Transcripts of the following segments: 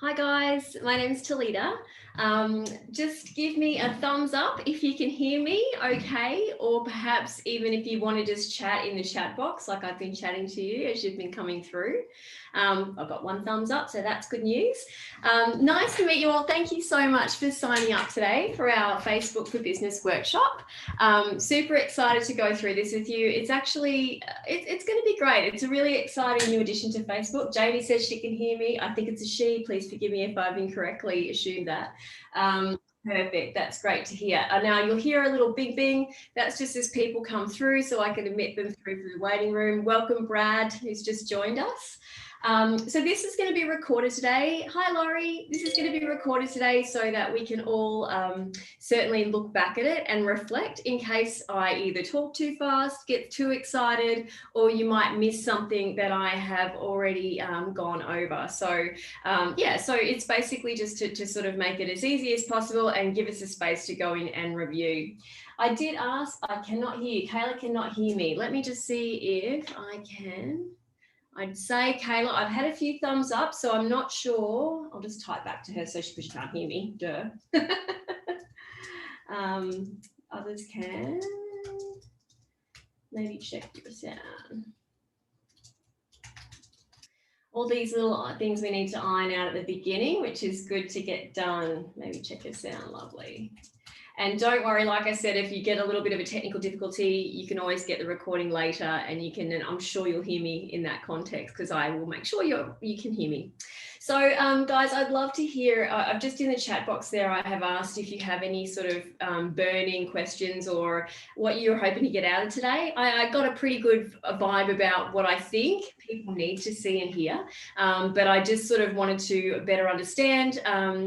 Hi guys, my name's Tolita. Just give me a thumbs up if you can hear me okay, or perhaps even if you want to just chat in the chat box like I've been chatting to you as you've been coming through. I've got one thumbs up, so that's good news. Nice to meet you all. Thank you so much for signing up today for our Facebook for Business workshop. Super excited to go through this with you. It's actually, it's going to be great. It's a really exciting new addition to Facebook. Jamie says she can hear me. I think it's a she. Please forgive me if I've incorrectly assumed that. Perfect. That's great to hear. Now you'll hear a little bing bing. That's just as people come through so I can admit them through the waiting room. Welcome, Brad, who's just joined us. So this is going to be recorded today. Hi, Laurie. This is going to be recorded today so that we can all certainly look back at it and reflect in case I either talk too fast, get too excited, or you might miss something that I have already gone over. So yeah, so it's basically just to sort of make it as easy as possible and give us a space to go in and review. I did ask, I cannot hear you. Kayla cannot hear me. Let me just see if I can. I'd say, Kayla, I've had a few thumbs up, so I'm not sure. I'll just type back to her so she can't hear me. Duh. Others can. Maybe check your sound. All these little things we need to iron out at the beginning, which is good to get done. Maybe check your sound. Lovely. And don't worry, like I said, if you get a little bit of a technical difficulty, you can always get the recording later and you can, and I'm sure you'll hear me in that context because I will make sure you can hear me. So guys, I'd love to hear, I've just in the chat box there, I have asked if you have any sort of burning questions or what you're hoping to get out of today. I got a pretty good vibe about what I think people need to see and hear, but I just sort of wanted to better understand,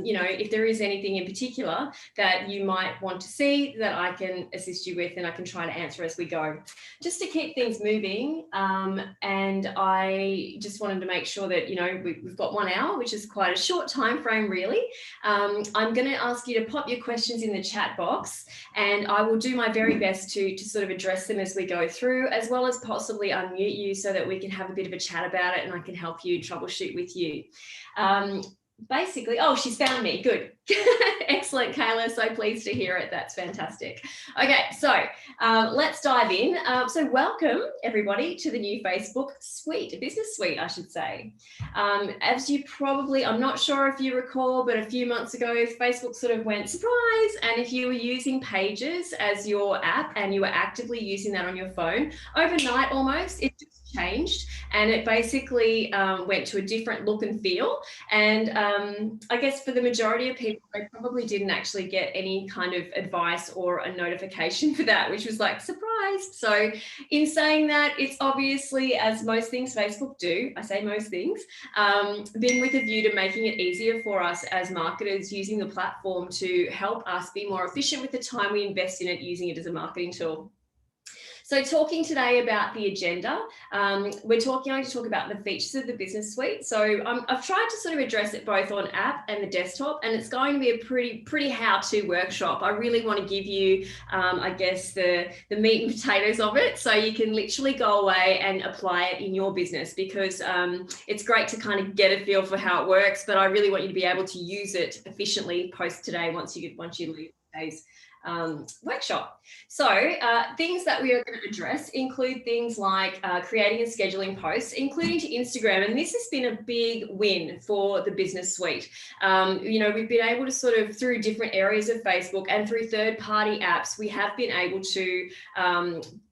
you know, if there is anything in particular that you might want to see that I can assist you with and I can try to answer as we go. Just to keep things moving, and I just wanted to make sure that, you know, we've got 1 hour, which is quite a short time frame really. I'm going to ask you to pop your questions in the chat box and I will do my very best to sort of address them as we go through, as well as possibly unmute you so that we can have a bit of a chat about it and I can help you troubleshoot with you. Basically, oh, she's found me. Good. Excellent, Kayla. So pleased to hear it. That's fantastic. Okay, so let's dive in. So welcome, everybody, to the new Facebook suite, business suite, I should say. As you probably, I'm not sure if you recall, but a few months ago, Facebook sort of went surprise. And if you were using Pages as your app and you were actively using that on your phone, overnight almost, it just changed and it basically went to a different look and feel. And I guess for the majority of people, they probably didn't actually get any kind of advice or a notification for that, which was like, surprise. So in saying that, it's obviously, as most things Facebook do, I say most things, been with a view to making it easier for us as marketers using the platform to help us be more efficient with the time we invest in it, using it as a marketing tool. So talking today about the agenda, we're going to talk about the features of the business suite. So I've tried to sort of address it both on app and the desktop, and it's going to be a pretty how-to workshop. I really want to give you, I guess, the meat and potatoes of it, so you can literally go away and apply it in your business, because it's great to kind of get a feel for how it works, but I really want you to be able to use it efficiently post today once you leave today's workshop. So things that we are going to address include things like creating and scheduling posts, including to Instagram. And this has been a big win for the business suite. You know, we've been able to sort of, through different areas of Facebook and through third-party apps, we have been able to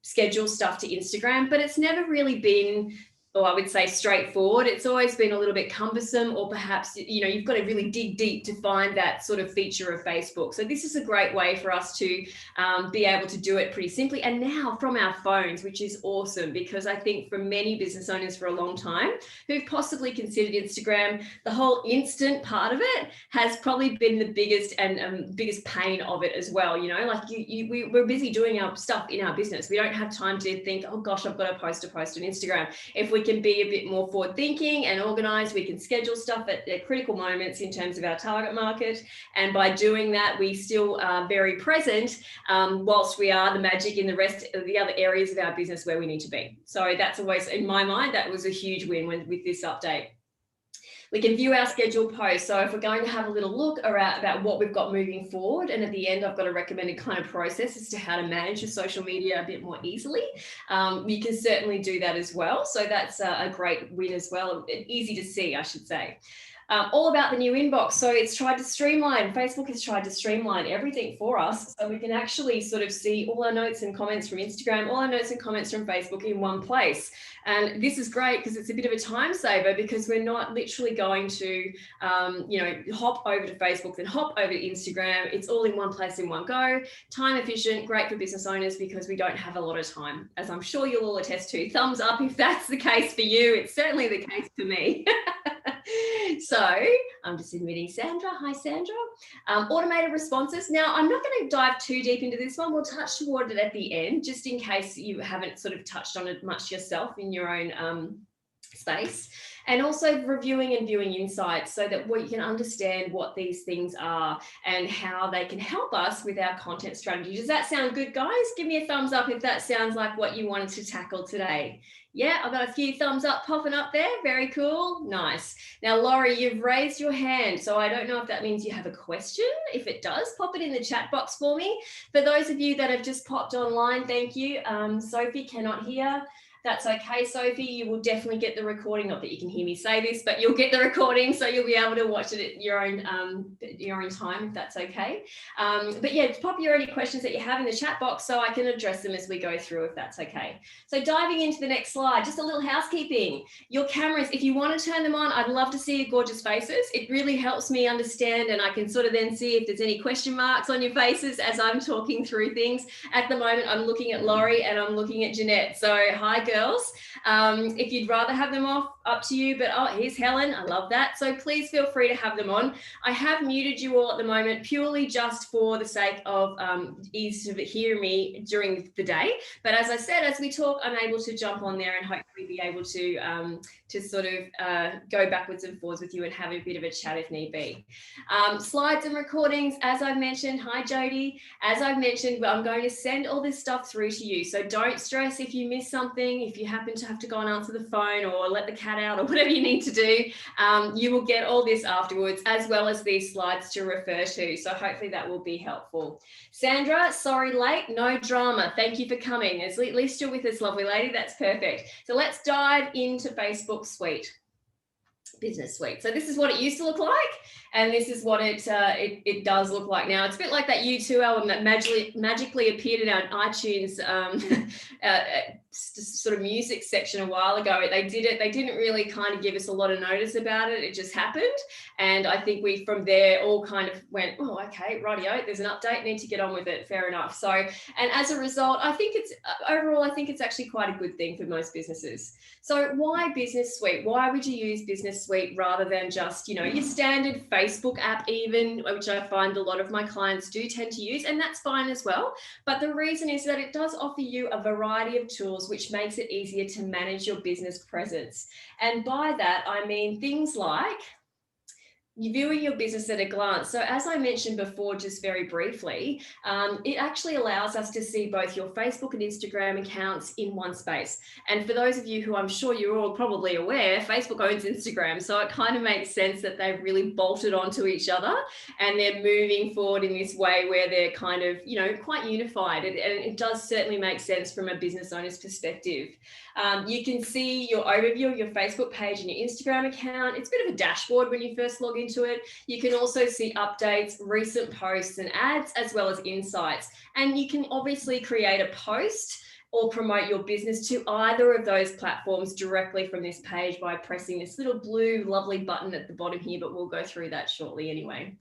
schedule stuff to Instagram, but it's never really been, or I would say, straightforward. It's always been a little bit cumbersome, or perhaps, you know, you've got to really dig deep to find that sort of feature of Facebook. So this is a great way for us to be able to do it pretty simply. And now from our phones, which is awesome, because I think for many business owners for a long time who've possibly considered Instagram, the whole instant part of it has probably been the biggest and biggest pain of it as well. You know, like we're busy doing our stuff in our business. We don't have time to think, oh gosh, I've got to post on Instagram. If we can be a bit more forward thinking and organized, we can schedule stuff at critical moments in terms of our target market. And by doing that, we still are very present whilst we are the magic in the rest of the other areas of our business where we need to be. So that's always, in my mind, that was a huge win with this update. We can view our scheduled posts. So if we're going to have a little look around about what we've got moving forward, and at the end, I've got a recommended kind of process as to how to manage your social media a bit more easily. You can certainly do that as well. So that's a great win as well. Easy to see, I should say. All about the new inbox. So it's tried to streamline, Facebook has tried to streamline everything for us. So we can actually sort of see all our notes and comments from Instagram, all our notes and comments from Facebook in one place. And this is great because it's a bit of a time saver, because we're not literally going to, hop over to Facebook, then hop over to Instagram. It's all in one place in one go. Time efficient, great for business owners because we don't have a lot of time, as I'm sure you'll all attest to. Thumbs up if that's the case for you. It's certainly the case for me. So I'm just admitting Sandra. Hi, Sandra. Automated responses. Now, I'm not going to dive too deep into this one. We'll touch toward it at the end, just in case you haven't sort of touched on it much yourself in your own space. And also reviewing and viewing insights so that we can understand what these things are and how they can help us with our content strategy. Does that sound good, guys? Give me a thumbs up if that sounds like what you wanted to tackle today. Yeah, I've got a few thumbs up popping up there. Very cool. Nice. Now, Laurie, you've raised your hand. So I don't know if that means you have a question. If it does, pop it in the chat box for me. For those of you that have just popped online, thank you. Sophie cannot hear. That's okay, Sophie. You will definitely get the recording. Not that you can hear me say this, but you'll get the recording, so you'll be able to watch it at your own time, if that's okay. But yeah, pop your any questions that you have in the chat box so I can address them as we go through, if that's okay. So diving into the next slide, just a little housekeeping. Your cameras, if you want to turn them on, I'd love to see your gorgeous faces. It really helps me understand, and I can sort of then see if there's any question marks on your faces as I'm talking through things. At the moment, I'm looking at Laurie and I'm looking at Jeanette. So hi, girls. If you'd rather have them off, up to you, but oh, here's Helen. I love that. So please feel free to have them on. I have muted you all at the moment purely just for the sake of ease to hear me during the day. But as I said, as we talk, I'm able to jump on there and hopefully be able to sort of go backwards and forwards with you and have a bit of a chat if need be. Slides and recordings, as I've mentioned. Hi, Jody. As I've mentioned, I'm going to send all this stuff through to you. So don't stress if you miss something, if you happen to have to go and answer the phone or let the cat out or whatever you need to do, you will get all this afterwards, as well as these slides to refer to. So hopefully that will be helpful. Sandra, sorry late, no drama. Thank you for coming. At least you're with us, lovely lady. That's perfect. So let's dive into Facebook Suite. Business Suite. So this is what it used to look like, and this is what it does look like now. It's a bit like that U2 album that magically appeared in our iTunes sort of music section a while ago. They didn't really kind of give us a lot of notice about it. It just happened, and I think we from there all kind of went, oh, okay, rightio, there's an update, need to get on with it. Fair enough. So, and as a result, I think it's overall, I think it's actually quite a good thing for most businesses. So why Business Suite? Why would you use Business Suite rather than just, your standard Facebook app even, which I find a lot of my clients do tend to use, and that's fine as well. But the reason is that it does offer you a variety of tools, which makes it easier to manage your business presence. And by that, I mean things like viewing your business at a glance. So as I mentioned before, just very briefly, it actually allows us to see both your Facebook and Instagram accounts in one space. And for those of you who I'm sure you're all probably aware, Facebook owns Instagram. So it kind of makes sense that they've really bolted onto each other and they're moving forward in this way where they're kind of, quite unified. And it does certainly make sense from a business owner's perspective. You can see your overview of your Facebook page and your Instagram account. It's a bit of a dashboard when you first log into it. You can also see updates, recent posts and ads, as well as insights. And you can obviously create a post or promote your business to either of those platforms directly from this page by pressing this little blue lovely button at the bottom here, but we'll go through that shortly anyway.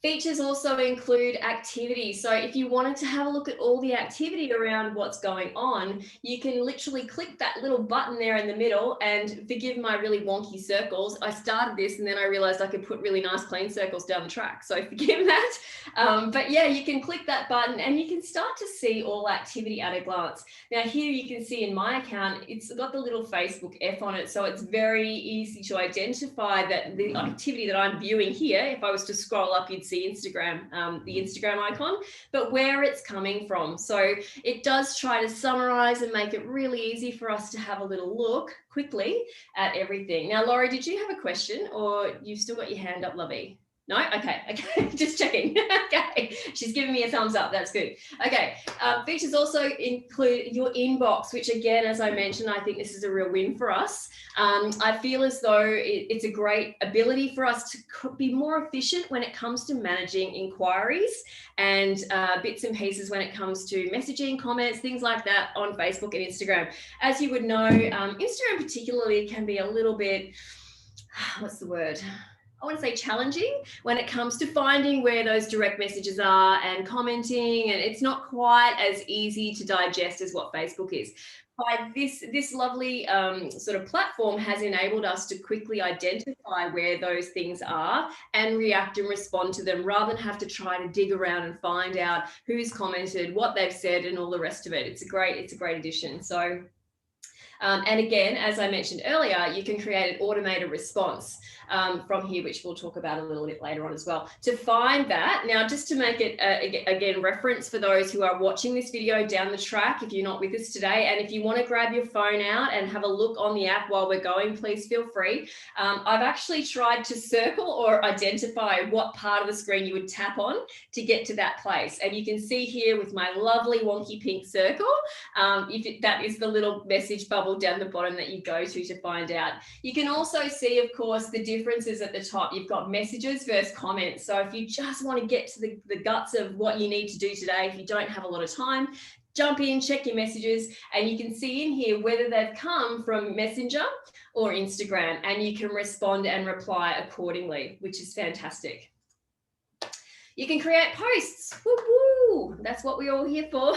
Features also include activity. So if you wanted to have a look at all the activity around what's going on, you can literally click that little button there in the middle, and forgive my really wonky circles. I started this and then I realized I could put really nice clean circles down the track. So forgive that. But yeah, you can click that button and you can start to see all activity at a glance. Now here you can see in my account, it's got the little Facebook F on it. So it's very easy to identify that the activity that I'm viewing here, if I was to scroll up, you'd see Instagram, the Instagram icon, but where it's coming from. So it does try to summarize and make it really easy for us to have a little look quickly at everything. Now, Laurie, did you have a question, or you've still got your hand up, lovey? No? Okay, just checking. Okay, she's giving me a thumbs up, that's good. Okay, features also include your inbox, which again, as I mentioned, I think this is a real win for us. I feel as though it's a great ability for us to be more efficient when it comes to managing inquiries and bits and pieces when it comes to messaging, comments, things like that on Facebook and Instagram. As you would know, Instagram particularly can be a little bit, what's the word? I want to say challenging when it comes to finding where those direct messages are and commenting, and it's not quite as easy to digest as what Facebook is. By this lovely sort of platform has enabled us to quickly identify where those things are and react and respond to them, rather than have to try to dig around and find out who's commented, what they've said, and all the rest of it. It's a great addition. So and again, as I mentioned earlier, you can create an automated response from here, which we'll talk about a little bit later on as well. To find that, now just to make it, again, reference for those who are watching this video down the track, if you're not with us today, and if you want to grab your phone out and have a look on the app while we're going, please feel free. I've actually tried to circle or identify what part of the screen you would tap on to get to that place. And you can see here with my lovely wonky pink circle, that is the little message bubble down the bottom that you go to find out. You can also see, of course, the differences at the top. You've got messages versus comments. So if you just want to get to the guts of what you need to do today, if you don't have a lot of time, jump in, check your messages, and you can see in here whether they've come from Messenger or Instagram, and you can respond and reply accordingly, which is fantastic. You can create posts. Woo woo. That's what we're all here for.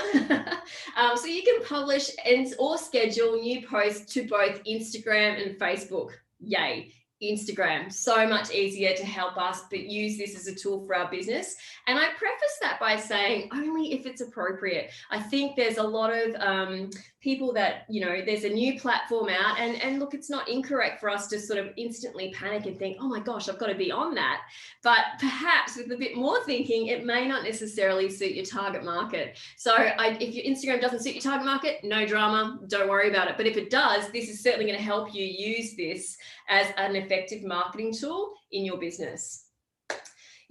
So you can publish or schedule new posts to both Instagram and Facebook. Yay. Instagram, so much easier to help us, but use this as a tool for our business. And I preface that by saying only if it's appropriate. I think there's a lot of people that, you know, there's a new platform out, and look, it's not incorrect for us to sort of instantly panic and think, oh my gosh, I've got to be on that. But perhaps with a bit more thinking, it may not necessarily suit your target market. So if your Instagram doesn't suit your target market, no drama, don't worry about it. But if it does, this is certainly going to help you use this as an effective marketing tool in your business.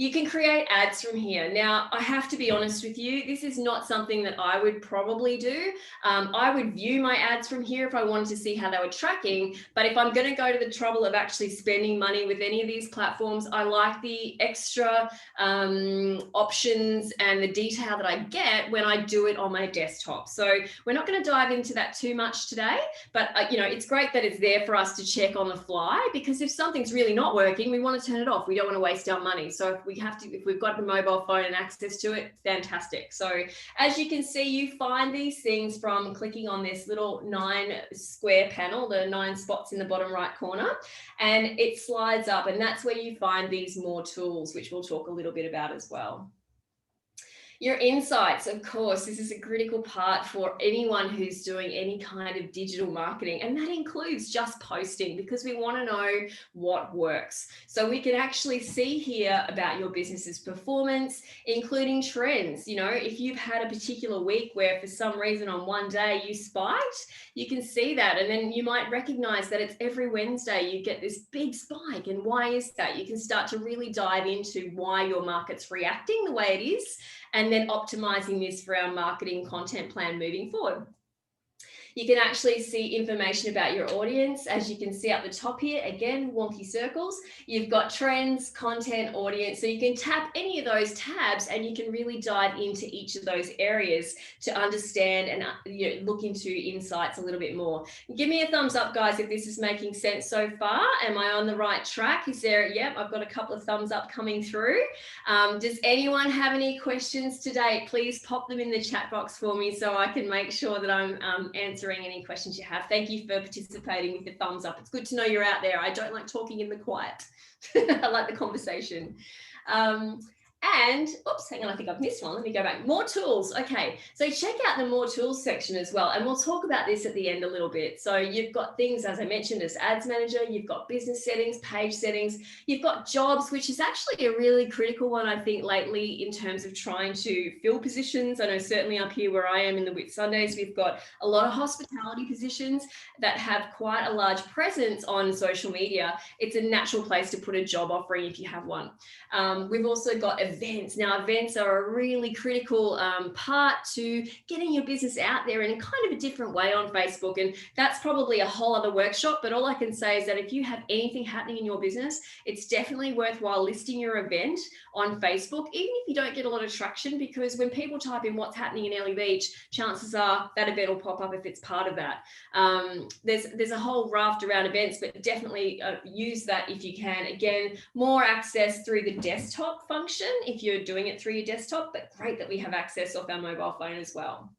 You can create ads from here. Now, I have to be honest with you, this is not something that I would probably do. I would view my ads from here if I wanted to see how they were tracking. But if I'm going to go to the trouble of actually spending money with any of these platforms, I like the extra options and the detail that I get when I do it on my desktop. So we're not going to dive into that too much today, but you know, it's great that it's there for us to check on the fly, because if something's really not working, we want to turn it off. We don't want to waste our money. So if we've got the mobile phone and access to it, fantastic. So as you can see, you find these things from clicking on this little 9 square panel, the 9 spots in the bottom right corner, and it slides up, and that's where you find these more tools, which we'll talk a little bit about as well. Your insights, of course, this is a critical part for anyone who's doing any kind of digital marketing, and that includes just posting, because we want to know what works. So we can actually see here about your business's performance, including trends. You know, if you've had a particular week where for some reason on one day you spiked, you can see that, and then you might recognize that it's every Wednesday you get this big spike. And why is that? You can start to really dive into why your market's reacting the way it is, and then optimizing this for our marketing content plan moving forward. You can actually see information about your audience. As you can see up the top here, again, wonky circles, you've got trends, content, audience. So you can tap any of those tabs and you can really dive into each of those areas to understand and look into insights a little bit more. Give me a thumbs up, guys, if this is making sense so far. Am I on the right track? Is there, yep, I've got a couple of thumbs up coming through. Does anyone have any questions today? Please pop them in the chat box for me so I can make sure that I'm answering any questions you have. Thank you for participating with the thumbs up. It's good to know you're out there. I don't like talking in the quiet. I like the conversation. And, oops, hang on, I think I've missed one. Let me go back. More tools. Okay, so check out the more tools section as well. And we'll talk about this at the end a little bit. So you've got things, as I mentioned, as ads manager, you've got business settings, page settings, you've got jobs, which is actually a really critical one, I think, lately in terms of trying to fill positions. I know certainly up here where I am in the Whitsundays, we've got a lot of hospitality positions that have quite a large presence on social media. It's a natural place to put a job offering if you have one. We've also got events. Now, events are a really critical part to getting your business out there in a kind of a different way on Facebook. And that's probably a whole other workshop. But all I can say is that if you have anything happening in your business, it's definitely worthwhile listing your event on Facebook, even if you don't get a lot of traction, because when people type in what's happening in Ellie Beach, chances are that event will pop up if it's part of that. There's a whole raft around events, but definitely use that if you can. Again, more access through the desktop function if you're doing it through your desktop, but great that we have access off our mobile phone as well.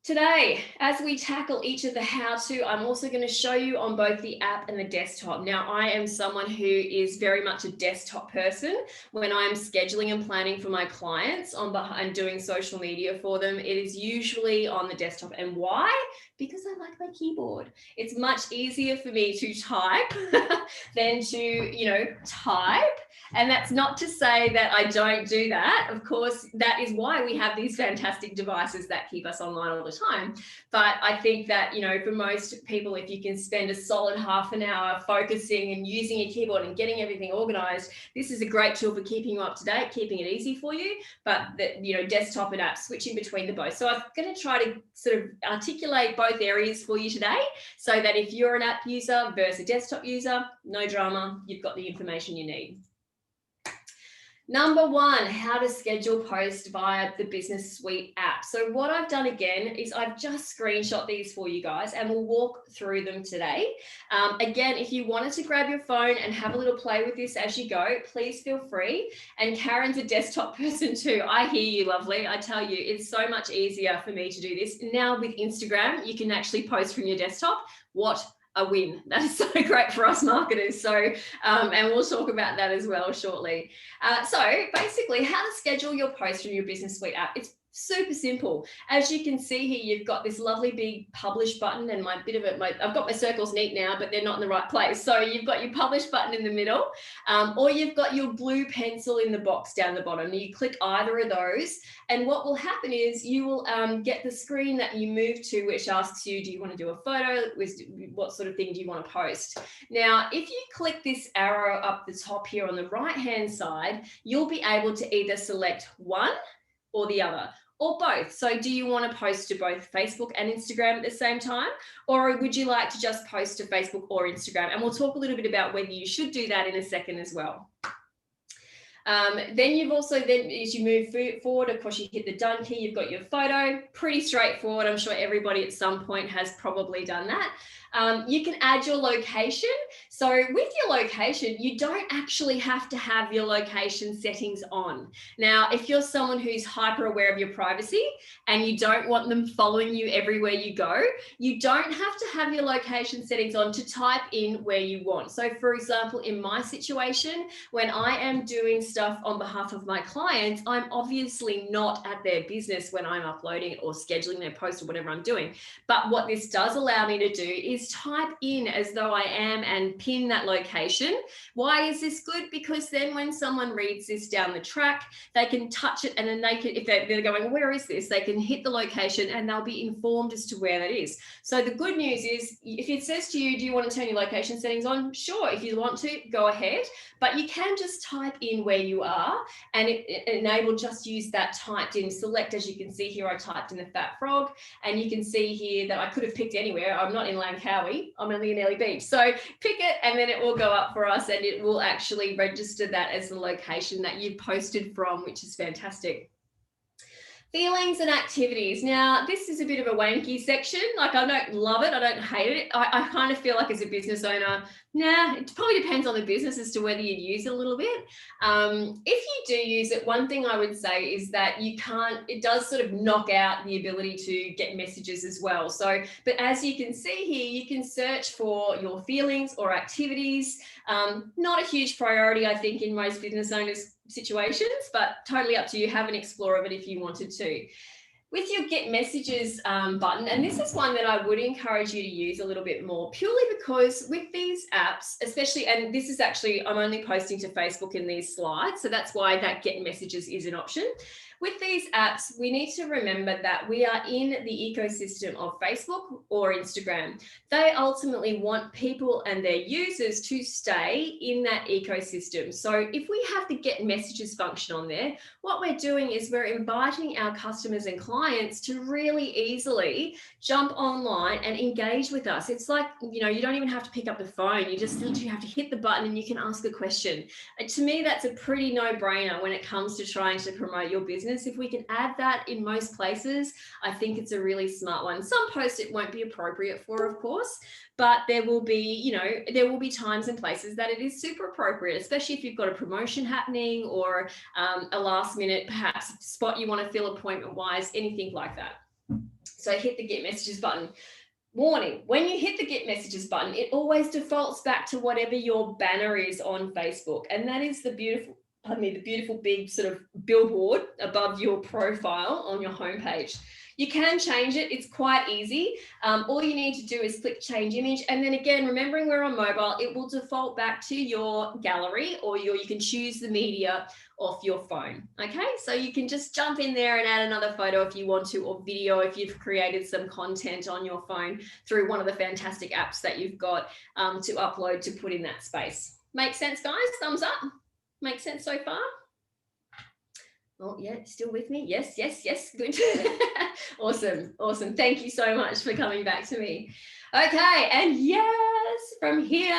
Today, as we tackle each of the how-to, I'm also going to show you on both the app and the desktop. Now, I am someone who is very much a desktop person. When I'm scheduling and planning for my clients and doing social media for them, it is usually on the desktop. And why? Because I like my keyboard. It's much easier for me to type than to, type. And that's not to say that I don't do that. Of course, that is why we have these fantastic devices that keep us online all the time. But I think that, for most people, if you can spend a solid half an hour focusing and using your keyboard and getting everything organized, this is a great tool for keeping you up to date, keeping it easy for you. But desktop and app, switching between the both. So I'm going to try to sort of articulate both areas for you today, so that if you're an app user versus a desktop user, no drama, you've got the information you need. Number one, how to schedule posts via the Business Suite app. So what I've done again is I've just screenshot these for you guys and we'll walk through them today. Again, if you wanted to grab your phone and have a little play with this as you go, please feel free. And Karen's a desktop person too. I hear you, lovely. I tell you, it's so much easier for me to do this. Now with Instagram, you can actually post from your desktop. What a win. That is so great for us marketers. So, and we'll talk about that as well shortly. So basically, how to schedule your posts from your Business Suite app. It's super simple. As you can see here, you've got this lovely big publish button, and I've got my circles neat now, but they're not in the right place. So you've got your publish button in the middle, or you've got your blue pencil in the box down the bottom. You click either of those, and what will happen is you will get the screen that you move to, which asks you, do you want to do a photo? What sort of thing do you want to post? Now, if you click this arrow up the top here on the right-hand side, you'll be able to either select one or the other, or both. So do you want to post to both Facebook and Instagram at the same time? Or would you like to just post to Facebook or Instagram? And we'll talk a little bit about whether you should do that in a second as well. Then you've also, as you move forward, of course, you hit the done key, you've got your photo, pretty straightforward. I'm sure everybody at some point has probably done that. You can add your location. So with your location, you don't actually have to have your location settings on. Now, if you're someone who's hyper aware of your privacy and you don't want them following you everywhere you go, you don't have to have your location settings on to type in where you want. So for example, in my situation, when I am doing stuff on behalf of my clients, I'm obviously not at their business when I'm uploading it or scheduling their post or whatever I'm doing. But what this does allow me to do is type in as though I am and pin that location. Why is this good? Because then when someone reads this down the track, they can touch it, and then they can, if they're going, where is this? They can hit the location and they'll be informed as to where that is. So the good news is, if it says to you, do you want to turn your location settings on? Sure, if you want to, go ahead. But you can just type in where you are, and it enable just use that typed in select. As you can see here, I typed in the Fat Frog, and you can see here that I could have picked anywhere. I'm not in Langkawi, I'm only in Ellie Beach. So pick it and then it will go up for us, and it will actually register that as the location that you posted from, which is fantastic. Feelings and activities. Now, this is a bit of a wanky section. Like, I don't love it. I don't hate it. I kind of feel like as a business owner, Nah, it probably depends on the business as to whether you use it a little bit. If you do use it, one thing I would say is that it does sort of knock out the ability to get messages as well. So, but as you can see here, you can search for your feelings or activities. Not a huge priority, I think, in most business owners' situations, but totally up to you. Have an explore of it if you wanted to. With your Get Messages button, and this is one that I would encourage you to use a little bit more, purely because with these apps, especially, and this is actually, I'm only posting to Facebook in these slides, so that's why that Get Messages is an option. With these apps, we need to remember that we are in the ecosystem of Facebook or Instagram. They ultimately want people and their users to stay in that ecosystem. So if we have the Get Messages function on there, what we're doing is we're inviting our customers and clients to really easily jump online and engage with us. It's like, you know, you don't even have to pick up the phone. You just literally have to hit the button and you can ask a question. To me, that's a pretty no-brainer when it comes to trying to promote your business. If we can add that in most places, I think it's a really smart one. Some posts it won't be appropriate for, of course, but there will be, you know, there will be times and places that it is super appropriate, especially if you've got a promotion happening or a last minute perhaps spot you want to fill appointment wise, anything like that. So hit the Get Messages button. Warning, when you hit the Get Messages button, it always defaults back to whatever your banner is on Facebook. And that is the beautiful big sort of billboard above your profile on your homepage. You can change it. It's quite easy. All you need to do is click change image. And then again, remembering we're on mobile, it will default back to your gallery, or you can choose the media off your phone. Okay, so you can just jump in there and add another photo if you want to, or video if you've created some content on your phone through one of the fantastic apps that you've got to upload to put in that space. Make sense, guys? Thumbs up. Make sense so far? Oh, yeah, still with me? Yes, good. Awesome. Thank you so much for coming back to me. Okay, and yes, from here,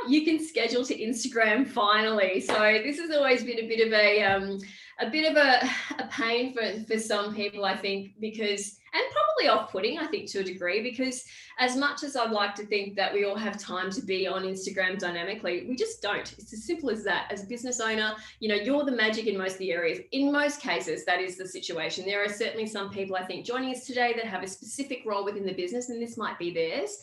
you can schedule to Instagram finally. So this has always been a bit of a pain for some people, I think, because, and probably off-putting, I think, to a degree, because as much as I'd like to think that we all have time to be on Instagram dynamically, we just don't. It's as simple as that. As a business owner, you know, you're the magic in most of the areas. In most cases, that is the situation. There are certainly some people, I think, joining us today that have a specific role within the business, and this might be theirs.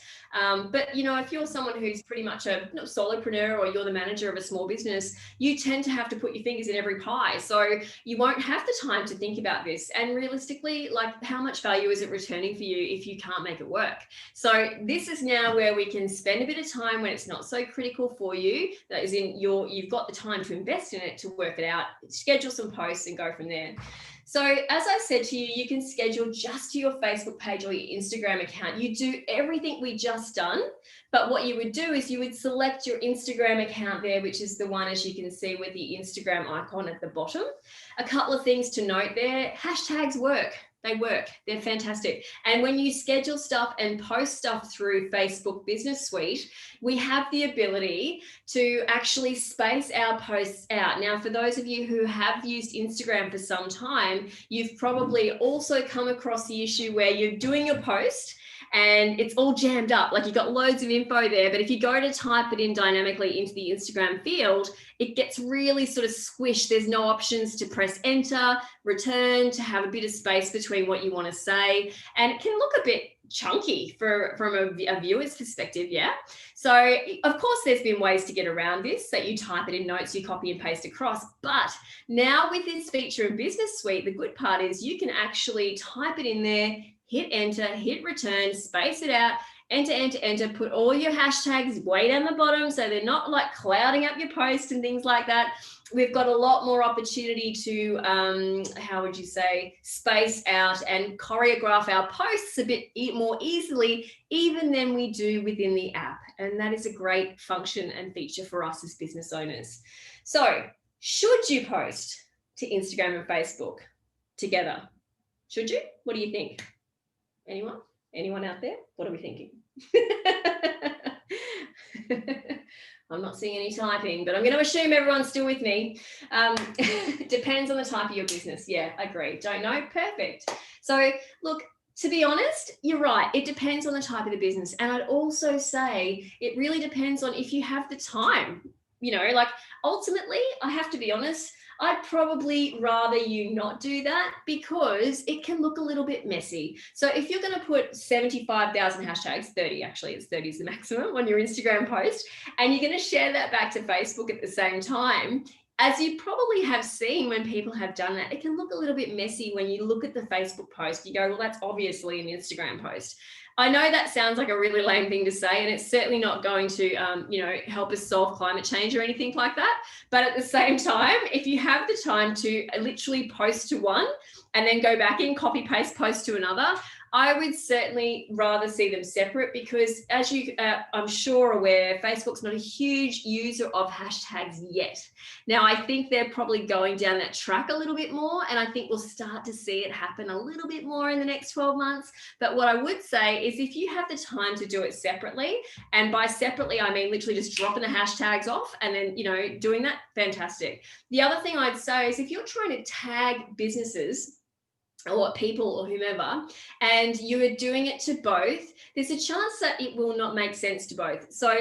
But, you know, if you're someone who's pretty much a solopreneur, or you're the manager of a small business, you tend to have to put your fingers in every pie. So you won't have the time to think about this. And realistically, like, how much value is it returning for you if you can't make it work? So this is now where we can spend a bit of time when it's not so critical for you. That is you've got the time to invest in it, to work it out, schedule some posts and go from there. So as I said to you, you can schedule just to your Facebook page or your Instagram account. You do everything we just done, but what you would do is you would select your Instagram account there, which is the one, as you can see, with the Instagram icon at the bottom. A couple of things to note there: hashtags work. They work. They're fantastic. And when you schedule stuff and post stuff through Facebook Business Suite, we have the ability to actually space our posts out. Now, for those of you who have used Instagram for some time, you've probably also come across the issue where you're doing your post and it's all jammed up, like you've got loads of info there, but if you go to type it in dynamically into the Instagram field, it gets really sort of squished. There's no options to press enter, return, to have a bit of space between what you want to say, and it can look a bit chunky from a viewer's perspective. Yeah. So of course there's been ways to get around this, that you type it in notes, you copy and paste across. But now with this feature in Business Suite, the good part is you can actually type it in there, hit enter, hit return, space it out, enter, put all your hashtags way down the bottom so they're not like clouding up your post and things like that. We've got a lot more opportunity to, how would you say, space out and choreograph our posts a bit more easily even than we do within the app. And that is a great function and feature for us as business owners. So should you post to Instagram and Facebook together? Should you? What do you think? Anyone out there? What are we thinking? I'm not seeing any typing, but I'm going to assume everyone's still with me. Depends on the type of your business. Yeah, agree. Don't know? Perfect. So look, To be honest, you're right. It depends on the type of the business. And I'd also say it really depends on if you have the time. Like ultimately, I have to be honest, I'd probably rather you not do that because it can look a little bit messy. So if you're going to put 75,000 hashtags, 30 actually, it's 30 is the maximum on your Instagram post, and you're going to share that back to Facebook at the same time, as you probably have seen when people have done that, it can look a little bit messy when you look at the Facebook post. You go, well, that's obviously an Instagram post. I know that sounds like a really lame thing to say, and it's certainly not going to, help us solve climate change or anything like that. But at the same time, if you have the time to literally post to one and then go back in, copy paste, post to another, I would certainly rather see them separate because, as you, I'm sure aware, Facebook's not a huge user of hashtags yet. Now, I think they're probably going down that track a little bit more, and I think we'll start to see it happen a little bit more in the next 12 months. But what I would say is if you have the time to do it separately, and by separately, I mean literally just dropping the hashtags off and then, doing that, fantastic. The other thing I'd say is if you're trying to tag businesses, or people or whomever, and you are doing it to both, there's a chance that it will not make sense to both. So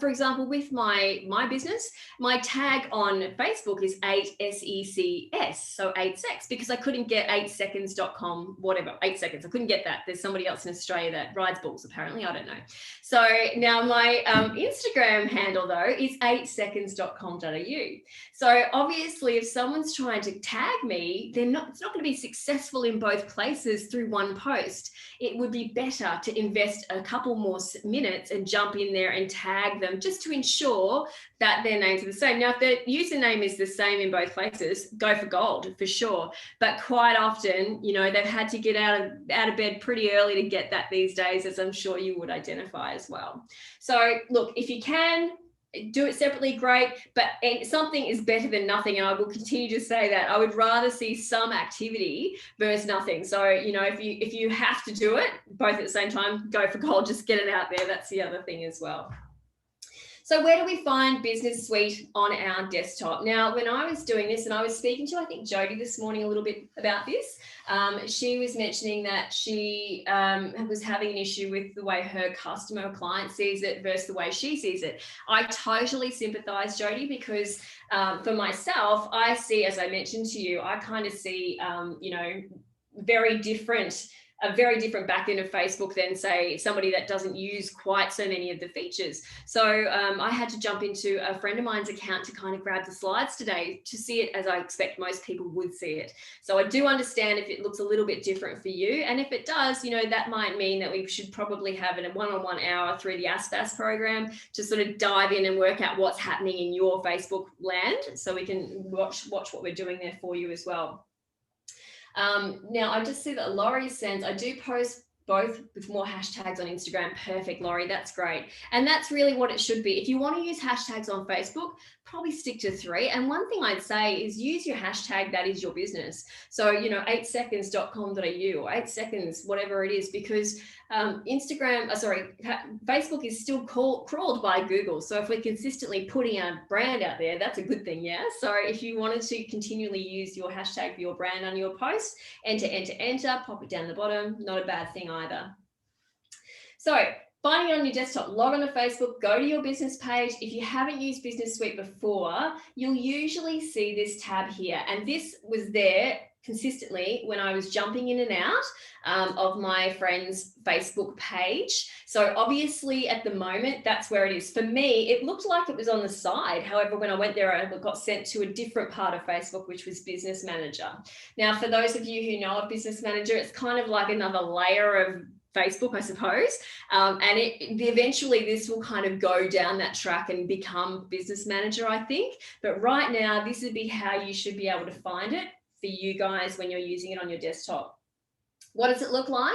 for example, with my business, my tag on Facebook is 8SECS, so 8 secs, because I couldn't get 8seconds.com, whatever, 8 seconds. I couldn't get that. There's somebody else in Australia that rides bulls, apparently. I don't know. So now my Instagram handle, though, is 8seconds.com.au. So obviously, if someone's trying to tag me, it's not going to be successful in both places through one post. It would be better to invest a couple more minutes and jump in there and tag them just to ensure that their names are the same. Now, if their username is the same in both places, go for gold for sure. But quite often, they've had to get out of bed pretty early to get that these days, as I'm sure you would identify as well. So look, if you can, do it separately, great, but something is better than nothing, and I will continue to say that. I would rather see some activity versus nothing. So if you have to do it both at the same time, go for gold, just get it out there. That's the other thing as well. So where do we find Business Suite on our desktop? Now, when I was doing this, and I was speaking to, I think, Jody this morning a little bit about this, she was mentioning that she was having an issue with the way her customer or client sees it versus the way she sees it. I totally sympathize, Jody, because for myself, I see, as I mentioned to you, I kind of see, a very different back end of Facebook than, say, somebody that doesn't use quite so many of the features. So I had to jump into a friend of mine's account to kind of grab the slides today to see it as I expect most people would see it. So I do understand if it looks a little bit different for you. And if it does, that might mean that we should probably have a one-on-one hour through the ASBAS program to sort of dive in and work out what's happening in your Facebook land, so we can watch what we're doing there for you as well. Now, I just see that Laurie sends, I do post both with more hashtags on Instagram. Perfect, Laurie, that's great. And that's really what it should be. If you want to use hashtags on Facebook, probably stick to 3. And one thing I'd say is use your hashtag that is your business. So, 8seconds.com.au or 8 seconds, whatever it is, because Facebook is still crawled by Google. So if we're consistently putting our brand out there, that's a good thing, yeah? So if you wanted to continually use your hashtag for your brand on your post, enter, pop it down the bottom, not a bad thing either. So finding it on your desktop, log on to Facebook, go to your business page. If you haven't used Business Suite before, you'll usually see this tab here. And this was there consistently when I was jumping in and out of my friend's Facebook page. So obviously at the moment, that's where it is. For me, it looked like it was on the side. However, when I went there, I got sent to a different part of Facebook, which was Business Manager. Now, for those of you who know of Business Manager, it's kind of like another layer of Facebook, I suppose. And eventually this will kind of go down that track and become Business Manager, I think. But right now, this would be how you should be able to find it for you guys when you're using it on your desktop. What does it look like?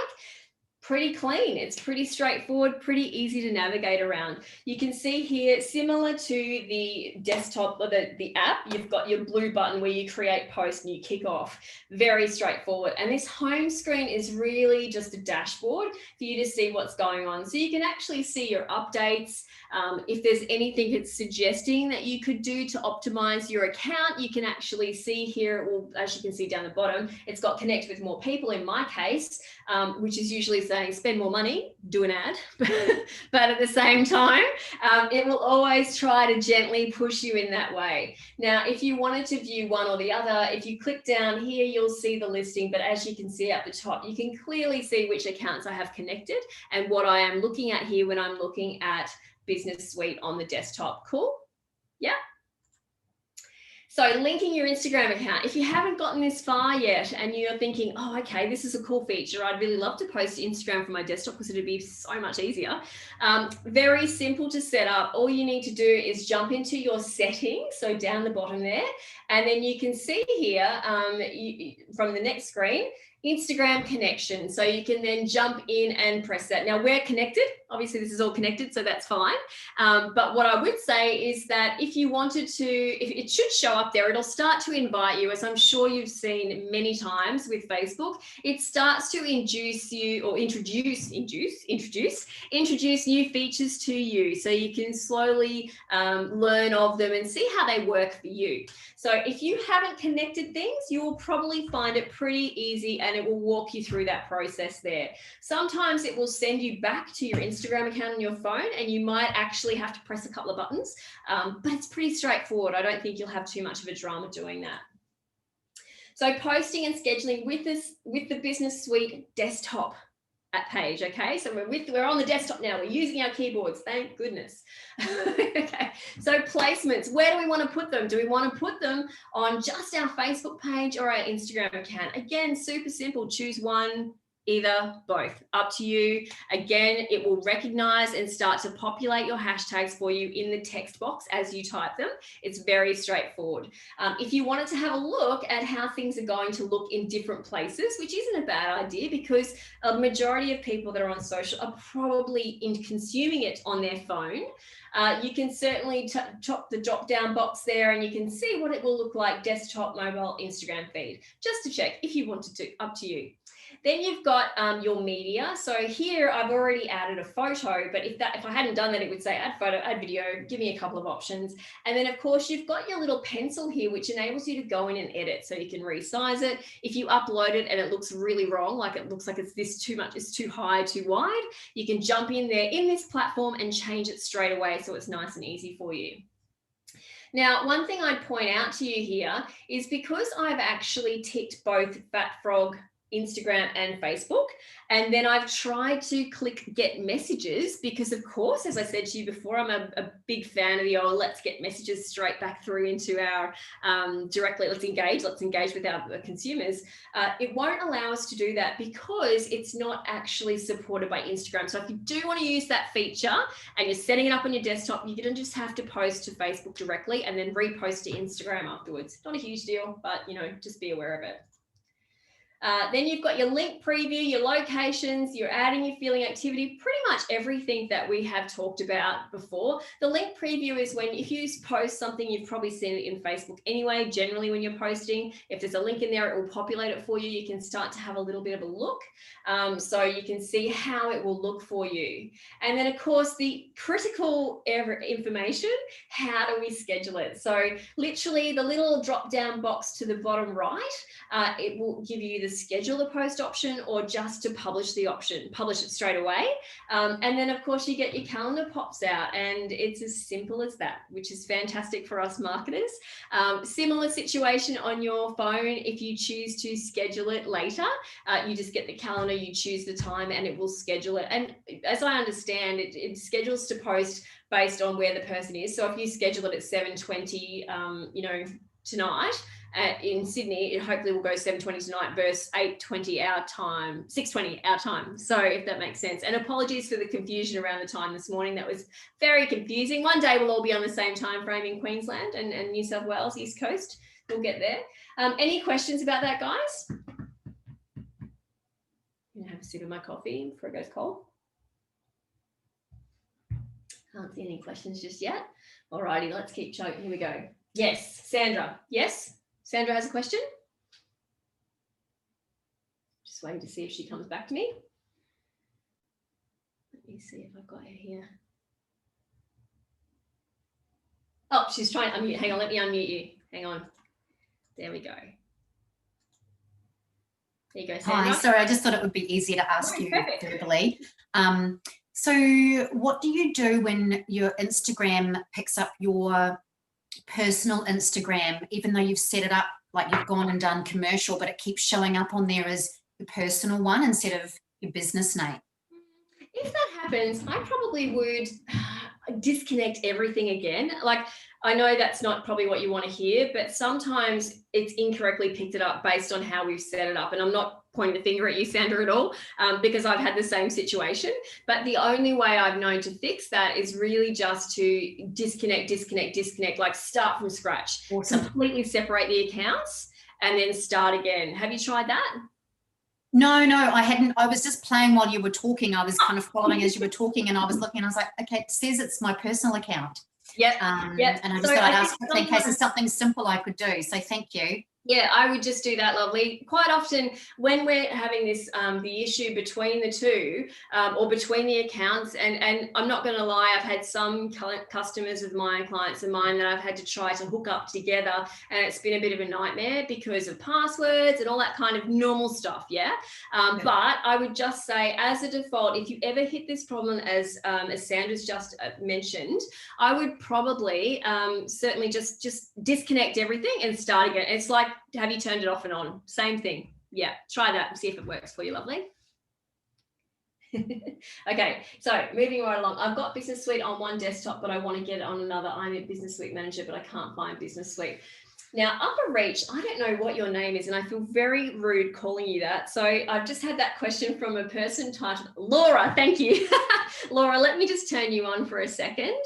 Pretty clean. It's pretty straightforward, pretty easy to navigate around. You can see here, similar to the desktop or the app, you've got your blue button where you create posts and you kick off. Very straightforward. And this home screen is really just a dashboard for you to see what's going on. So you can actually see your updates. If there's anything it's suggesting that you could do to optimize your account, you can actually see here, well, as you can see down the bottom, it's got connect with more people in my case. which is usually saying spend more money, do an ad. But at the same time, it will always try to gently push you in that way. Now, if you wanted to view one or the other, if you click down here, you'll see the listing. But as you can see at the top, you can clearly see which accounts I have connected and what I am looking at here when I'm looking at Business Suite on the desktop. Cool? Yeah. So linking your Instagram account, if you haven't gotten this far yet and you're thinking, oh, okay, this is a cool feature, I'd really love to post to Instagram from my desktop because it'd be so much easier. Very simple to set up. All you need to do is jump into your settings, so down the bottom there, and then you can see here from the next screen, Instagram connection. So you can then jump in and press that. Now we're connected. Obviously this is all connected, so that's fine. But what I would say is that if you wanted to, if it should show up there, it'll start to invite you, as I'm sure you've seen many times with Facebook. It starts to induce you or introduce new features to you, so you can slowly learn of them and see how they work for you. So if you haven't connected things, you will probably find it pretty easy and it will walk you through that process there. Sometimes it will send you back to your Instagram account on your phone and you might actually have to press a couple of buttons, but it's pretty straightforward. I don't think you'll have too much of a drama doing that. So posting and scheduling with the Business Suite desktop page, okay? So we're on the desktop now. We're using our keyboards, thank goodness. Okay, so placements, where do we want to put them? Do we want to put them on just our Facebook page or our Instagram account? Again, super simple, choose one, either, both, up to you. Again, it will recognize and start to populate your hashtags for you in the text box as you type them. It's very straightforward. If you wanted to have a look at how things are going to look in different places, which isn't a bad idea because a majority of people that are on social are probably consuming it on their phone, you can certainly chop the drop down box there and you can see what it will look like, desktop, mobile, Instagram feed, just to check if you wanted to, up to you. Then you've got your media. So here I've already added a photo, but if I hadn't done that, it would say add photo, add video, give me a couple of options. And then of course you've got your little pencil here, which enables you to go in and edit. So you can resize it. If you upload it and it looks really wrong, like it looks like it's this too much, it's too high, too wide, you can jump in there in this platform and change it straight away. So it's nice and easy for you. Now, one thing I'd point out to you here is because I've actually ticked both Fat Frog Instagram and Facebook, and then I've tried to click get messages because of course, as I said to you before, I'm a big fan of the old let's get messages straight back through into our directly, let's engage with our consumers. It won't allow us to do that because it's not actually supported by Instagram. So if you do want to use that feature and you're setting it up on your desktop, you're going to just have to post to Facebook directly and then repost to Instagram afterwards. Not a huge deal, but you know, just be aware of it. Then you've got your link preview, your locations, your adding, your feeling activity, pretty much everything that we have talked about before. The link preview is when if you post something, you've probably seen it in Facebook anyway, generally when you're posting, if there's a link in there, it will populate it for you. You can start to have a little bit of a look. So you can see how it will look for you. And then of course, the critical information, how do we schedule it? So literally the little drop down box to the bottom right, it will give you the schedule the post option or just to publish the option, publish it straight away. And then of course you get your calendar pops out and it's as simple as that, which is fantastic for us marketers. Similar situation on your phone. If you choose to schedule it later, you just get the calendar, you choose the time and it will schedule it. And as I understand it, it schedules to post based on where the person is. So if you schedule it at 7:20, you know, tonight, in Sydney, it hopefully will go 7:20 tonight versus 8:20 our time, 6:20 our time. So if that makes sense. And apologies for the confusion around the time this morning. That was very confusing. One day we'll all be on the same time frame in Queensland and New South Wales, East Coast. We'll get there. Any questions about that, guys? I'm gonna have a sip of my coffee before it goes cold. Can't see any questions just yet. All righty, let's keep choking. Here we go. Yes, Sandra. Yes? Sandra has a question. Just waiting to see if she comes back to me. Let me see if I've got her here. Oh, she's trying to unmute. Hang on, let me unmute you. Hang on. There we go. There you go, Sandra. Hi, sorry, I just thought it would be easier to ask you verbally. So what do you do when your Instagram picks up your personal Instagram, even though you've set it up, like you've gone and done commercial, but it keeps showing up on there as your personal one instead of your business name? If that happens, I probably would disconnect everything again. Like, I know that's not probably what you want to hear, but sometimes it's incorrectly picked it up based on how we've set it up. And I'm not pointing the finger at you, Sandra, at all, because I've had the same situation. But the only way I've known to fix that is really just to disconnect, like start from scratch. Awesome. Completely separate the accounts and then start again. Have you tried that? No, I hadn't. I was just playing while you were talking. I was kind of following as you were talking, and I was looking and I was like, okay, it says it's my personal account. Yep. And I just thought I'd ask in case there's something simple I could do. So thank you. Yeah, I would just do that, lovely. Quite often when we're having this, the issue between the two or between the accounts, and I'm not going to lie, I've had some customers of mine, clients of mine, that I've had to try to hook up together, and it's been a bit of a nightmare because of passwords and all that kind of normal stuff, yeah? But I would just say, as a default, if you ever hit this problem, as Sandra's just mentioned, I would probably certainly just disconnect everything and start again. It's like, have you turned it off and on? Same thing. Yeah, try that and see if it works for you, lovely. Okay, so moving right along. I've got Business Suite on one desktop, but I want to get it on another. I'm a Business Suite manager, but I can't find Business Suite. Now, Upper Reach, I don't know what your name is, and I feel very rude calling you that. So I've just had that question from a person titled Laura. Thank you. Laura, let me just turn you on for a second.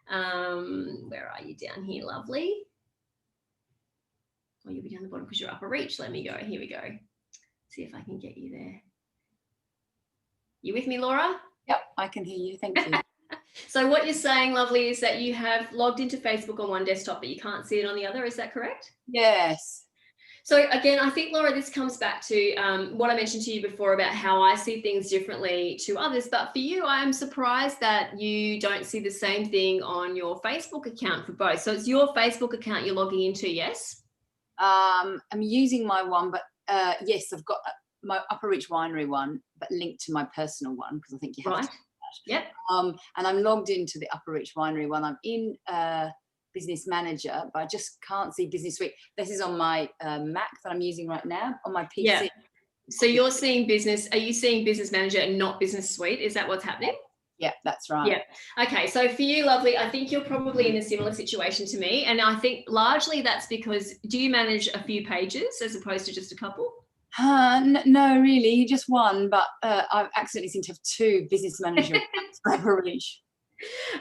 Where are you down here, lovely? Oh, you'll be down the bottom because you're Upper Reach. Let me go. Here we go. See if I can get you there. You with me, Laura? Yep, I can hear you. Thank you. So what you're saying, lovely, is that you have logged into Facebook on one desktop, but you can't see it on the other. Is that correct? Yes. So again, I think, Laura, this comes back to what I mentioned to you before about how I see things differently to others. But for you, I'm surprised that you don't see the same thing on your Facebook account for both. So it's your Facebook account you're logging into, yes? I'm using my one, but yes, I've got my Upper Reach Winery one, but linked to my personal one because I think you have to do that. Yep. And I'm logged into the Upper Reach Winery one. I'm in Business Manager, but I just can't see Business Suite. This is on my Mac that I'm using right now on my PC. Yeah. So you're seeing business. Are you seeing Business Manager and not Business Suite? Is that what's happening? Yeah, that's right. Yeah. Okay. So for you, lovely, I think you're probably in a similar situation to me. And I think largely that's because, do you manage a few pages as opposed to just a couple? No, really, just one. But I've accidentally seemed to have two Business Manager Upper Reach.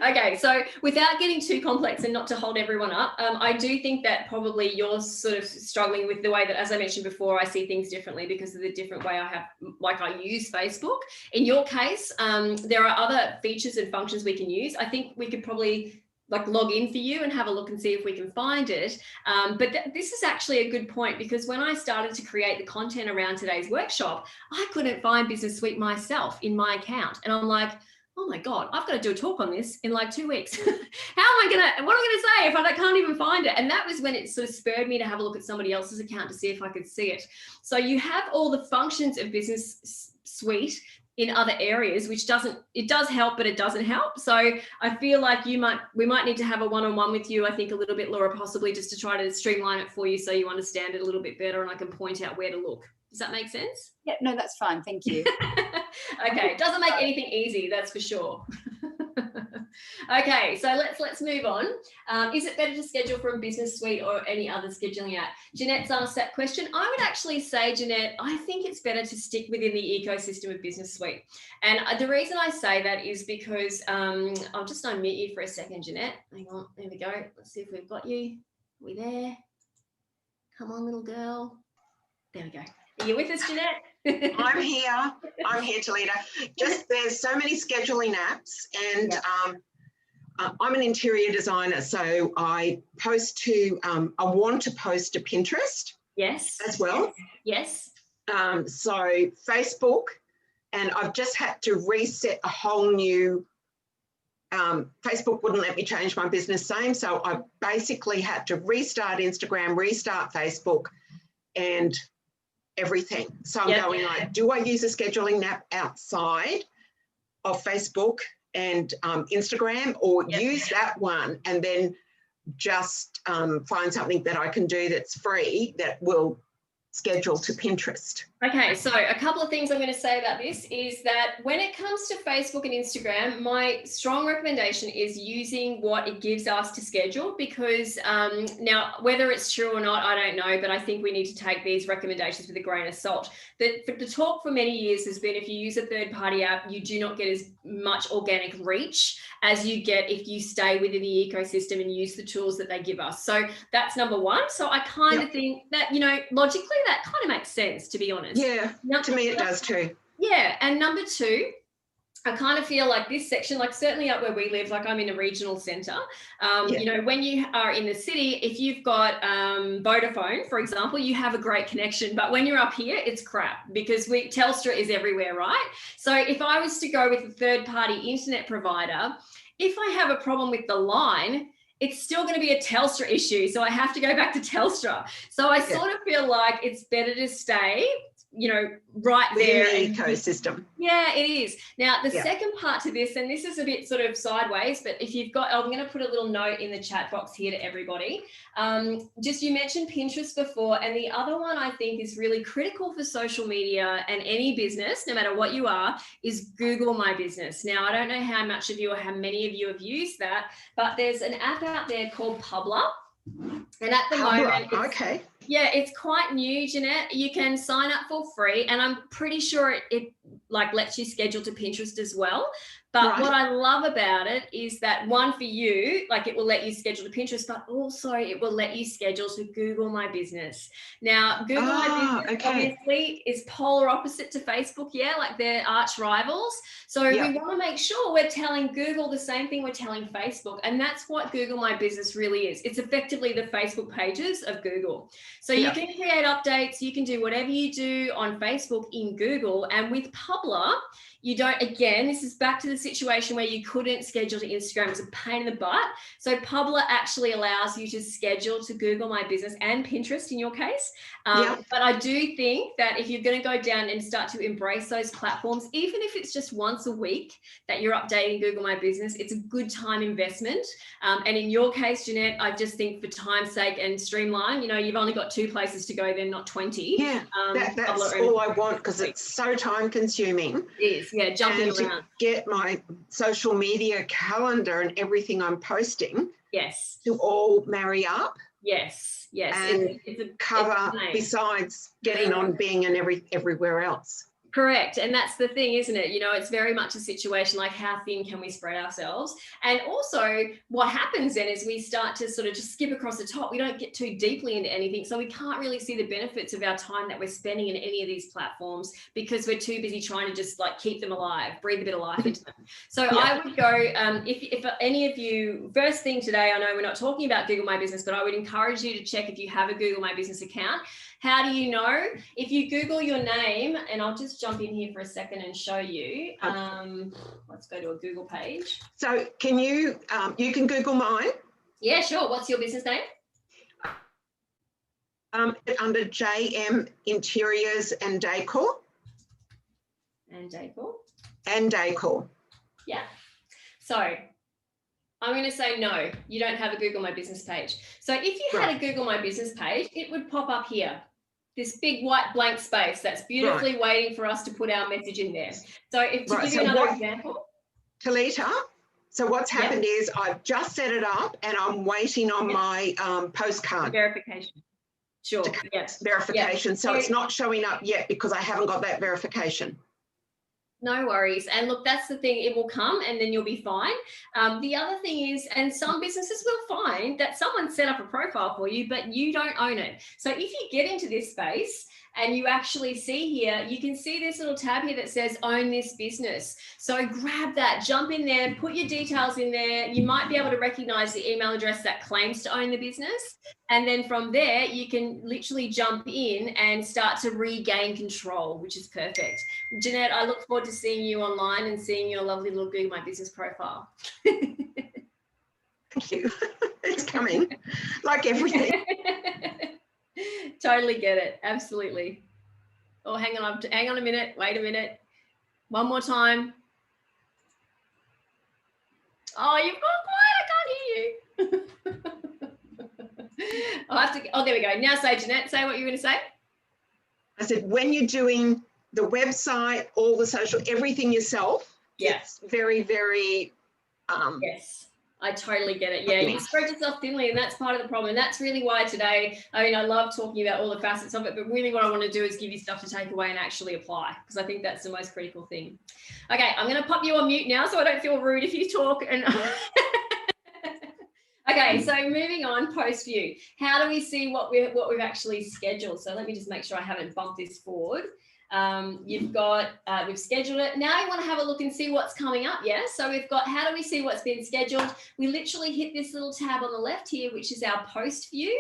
Okay, so without getting too complex and not to hold everyone up, I do think that probably you're sort of struggling with the way that, as I mentioned before, I see things differently because of the different way I use Facebook. In your case, there are other features and functions we can use. I think we could probably log in for you and have a look and see if we can find it. But this is actually a good point, because when I started to create the content around today's workshop, I couldn't find Business Suite myself in my account. And I'm like, oh my God, I've got to do a talk on this in like 2 weeks. What am I going to say if I can't even find it? And that was when it sort of spurred me to have a look at somebody else's account to see if I could see it. So you have all the functions of Business Suite in other areas, which it does help, but it doesn't help. So I feel like we might need to have a one-on-one with you, I think a little bit, Laura, possibly just to try to streamline it for you so you understand it a little bit better and I can point out where to look. Does that make sense? Yeah, no, that's fine. Thank you. Okay, it doesn't make anything easy, that's for sure. Okay, so let's move on. Is it better to schedule from Business Suite or any other scheduling app? Jeanette's asked that question. I would actually say, Jeanette, I think it's better to stick within the ecosystem of Business Suite. And the reason I say that is because I'll just unmute you for a second, Jeanette. Hang on, there we go. Let's see if we've got you. Are we there? Come on, little girl. There we go. Are you with us, Jeanette? I'm here, Tolita. Just there's so many scheduling apps, and I'm an interior designer, so I want to post to Pinterest. Yes. As well. Yes. So Facebook, and I've just had to reset a whole new. Facebook wouldn't let me change my business name, so I basically had to restart Instagram, restart Facebook, and everything. So I'm Yep. going like, do I use a scheduling nap outside of Facebook and Instagram, or Yep. use that one and then just find something that I can do that's free that will schedule to Pinterest? Okay, so a couple of things I'm going to say about this is that when it comes to Facebook and Instagram, my strong recommendation is using what it gives us to schedule, because now whether it's true or not, I don't know, but I think we need to take these recommendations with a grain of salt. The talk for many years has been if you use a third-party app, you do not get as much organic reach as you get if you stay within the ecosystem and use the tools that they give us. So that's number one. So I kind of think that, you know, logically that kind of makes sense, to be honest. Yeah, to me it does too. Yeah, and number two, I kind of feel like this section, like certainly up where we live, like I'm in a regional centre, you know, when you are in the city, if you've got Vodafone, for example, you have a great connection, but when you're up here, it's crap because Telstra is everywhere, right? So if I was to go with a third-party internet provider, if I have a problem with the line, it's still going to be a Telstra issue. So I have to go back to Telstra. So I sort of feel like it's better to stay, you know, right there. Within the ecosystem. Yeah, it is. Now, the second part to this, and this is a bit sort of sideways, but if you've got, I'm going to put a little note in the chat box here to everybody. Just you mentioned Pinterest before, and the other one I think is really critical for social media and any business, no matter what you are, is Google My Business. Now, I don't know how much of you or how many of you have used that, but there's an app out there called Publer. And at the moment, yeah, it's quite new, Jeanette. You can sign up for free, and I'm pretty sure it like lets you schedule to Pinterest as well. But what I love about it is that one, for you, like it will let you schedule to Pinterest, but also it will let you schedule to Google My Business. Now, Google My Business obviously is polar opposite to Facebook, like they're arch rivals. So we want to make sure we're telling Google the same thing we're telling Facebook, and that's what Google My Business really is. It's effectively the Facebook pages of Google. So you can create updates, you can do whatever you do on Facebook in Google, and with Publer, you don't, again, this is back to the situation where you couldn't schedule to Instagram. It's a pain in the butt. So Publer actually allows you to schedule to Google My Business and Pinterest in your case. But I do think that if you're going to go down and start to embrace those platforms, even if it's just once a week that you're updating Google My Business, it's a good time investment. And in your case, Jeanette, I just think for time's sake and streamline, you know, you've only got 2 places to go, then not 20. Yeah, that's all I want, because it's so time consuming. It is, jumping around. To get my social media calendar and everything I'm posting to all marry up. Yes. And it's cover besides getting on Bing and everywhere else. Correct. And that's the thing, isn't it? You know, it's very much a situation like how thin can we spread ourselves? And also what happens then is we start to sort of just skip across the top. We don't get too deeply into anything. So we can't really see the benefits of our time that we're spending in any of these platforms because we're too busy trying to just like keep them alive, breathe a bit of life into them. So I would go, if any of you, first thing today, I know we're not talking about Google My Business, but I would encourage you to check if you have a Google My Business account. How do you know? If you Google your name, and I'll just jump in here for a second and show you. Let's go to a Google page. So can you, you can Google mine? Yeah, sure. What's your business name? Under JM Interiors and Decor. And Decor. And Decor. Yeah. So I'm going to say no, you don't have a Google My Business page. So if you had a Google My Business page, it would pop up here. This big white blank space that's beautifully waiting for us to put our message in there. So if to give you another example. Talita, so what's happened is I've just set it up and I'm waiting on my postcard. Verification. Sure, yes. Verification. So it's not showing up yet because I haven't got that verification. No worries. And look, that's the thing, it will come and then you'll be fine. The other thing is, and some businesses will find that someone set up a profile for you, but you don't own it. So if you get into this space and you actually see here, you can see this little tab here that says own this business. So grab that, jump in there, put your details in there. You might be able to recognize the email address that claims to own the business. And then from there, you can literally jump in and start to regain control, which is perfect. Jeanette, I look forward to seeing you online and seeing your lovely little Google My Business profile. Thank you. It's coming, like everything. Totally get it. Absolutely. Oh, hang on a minute. Wait a minute. One more time. Oh, you've gone quiet. I can't hear you. I'll have to. Oh, there we go. Now say, Jeanette, say what you were going to say. I said, when you're doing the website, all the social, everything yourself, Yes. it's very, very. Yes, I totally get it. Yeah, you spread yourself thinly, and that's part of the problem. And that's really why today, I mean, I love talking about all the facets of it, but really what I want to do is give you stuff to take away and actually apply, because I think that's the most critical thing. Okay, I'm going to pop you on mute now so I don't feel rude if you talk. And okay, so moving on, post view. How do we see what we've actually scheduled? So let me just make sure I haven't bumped this forward. You've got, we've scheduled it. Now you want to have a look and see what's coming up. Yeah. So we've got, how do we see what's been scheduled? We literally hit this little tab on the left here, which is our post view.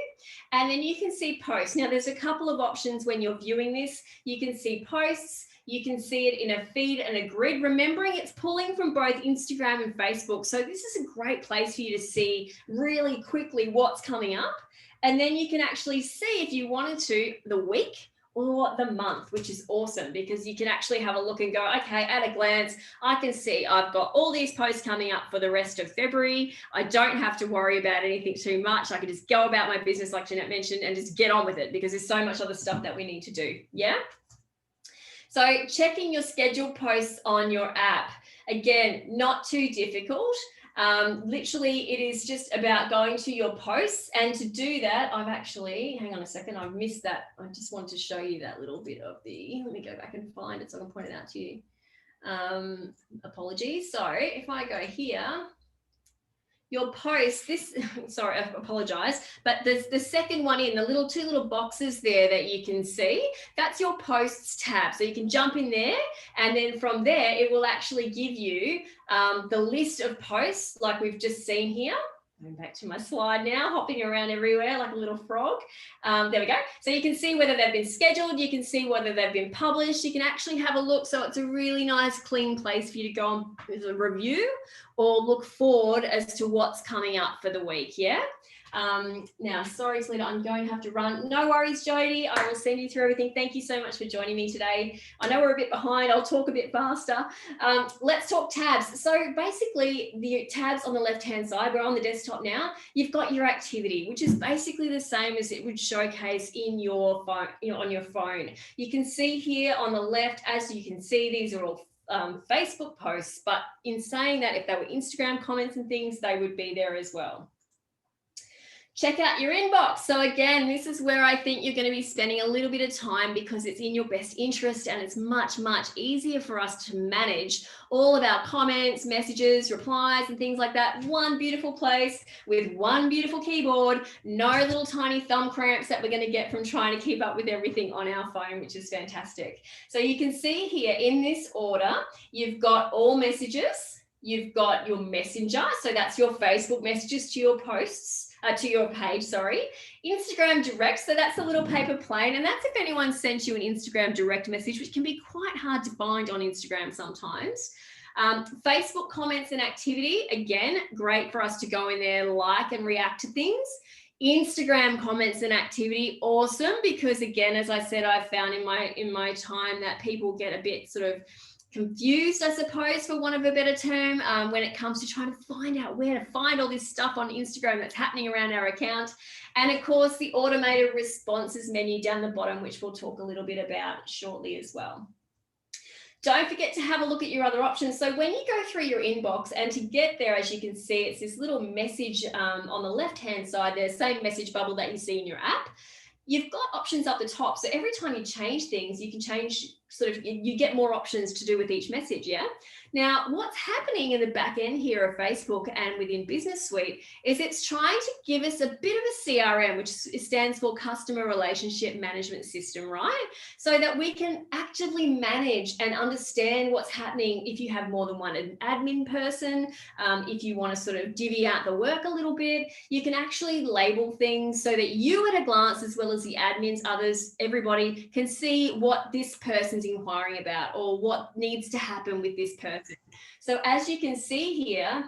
And then you can see posts. Now there's a couple of options when you're viewing this. You can see posts. You can see it in a feed and a grid, remembering it's pulling from both Instagram and Facebook. So this is a great place for you to see really quickly what's coming up. And then you can actually see, if you wanted to, the week or the month, which is awesome, because you can actually have a look and go, okay, at a glance, I can see I've got all these posts coming up for the rest of February. I don't have to worry about anything too much. I can just go about my business, like Jeanette mentioned, and just get on with it, because there's so much other stuff that we need to do. Yeah. So checking your scheduled posts on your app, again, not too difficult. Literally, it is just about going to your posts, and to do that, I've actually, hang on a second, I've missed that. I just wanted to show you that little bit of the, let me go back and find it so I can point it out to you. Apologies. So if I go here, your post, this, sorry, I apologize, but there's the second one in, the two little boxes there that you can see, that's your posts tab. So you can jump in there, and then from there, it will actually give you the list of posts like we've just seen here. Going back to my slide now, hopping around everywhere like a little frog. There we go. So you can see whether they've been scheduled, you can see whether they've been published, you can actually have a look. So it's a really nice, clean place for you to go on with a review or look forward as to what's coming up for the week, yeah? Now, sorry, Tolita, I'm going to have to run. No worries, Jody. I will send you through everything. Thank you so much for joining me today. I know we're a bit behind. I'll talk a bit faster. Let's talk tabs. So basically, the tabs on the left-hand side, we're on the desktop now. You've got your activity, which is basically the same as it would showcase in your phone, on your phone. You can see here on the left, as you can see, these are all Facebook posts. But in saying that, if they were Instagram comments and things, they would be there as well. Check out your inbox. So again, this is where I think you're going to be spending a little bit of time, because it's in your best interest, and it's much, much easier for us to manage all of our comments, messages, replies, and things like that. One beautiful place with one beautiful keyboard, no little tiny thumb cramps that we're going to get from trying to keep up with everything on our phone, which is fantastic. So you can see here in this order, you've got all messages, you've got your messenger. So that's your Facebook messages to your posts. To your page, sorry. Instagram direct, so that's a little paper plane, and that's if anyone sent you an Instagram direct message, which can be quite hard to find on Instagram sometimes. Facebook comments and activity, again, great for us to go in there, like and react to things. Instagram comments and activity, awesome, because again, as I said, I've found in my time that people get a bit sort of confused, I suppose, for want of a better term, when it comes to trying to find out where to find all this stuff on Instagram that's happening around our account. And of course, the automated responses menu down the bottom, which we'll talk a little bit about shortly as well. Don't forget to have a look at your other options. So when you go through your inbox, and to get there, as you can see, it's this little message on the left-hand side, there's the same message bubble that you see in your app. You've got options up the top. So every time you change things, you can change you get more options to do with each message, yeah? Now, what's happening in the back end here of Facebook and within Business Suite is it's trying to give us a bit of a CRM, which stands for Customer Relationship Management System, right? So that we can actively manage and understand what's happening if you have more than one admin person, if you want to sort of divvy out the work a little bit, you can actually label things so that you at a glance, as well as the admins, others, everybody can see what this person's inquiring about or what needs to happen with this person. So as you can see here,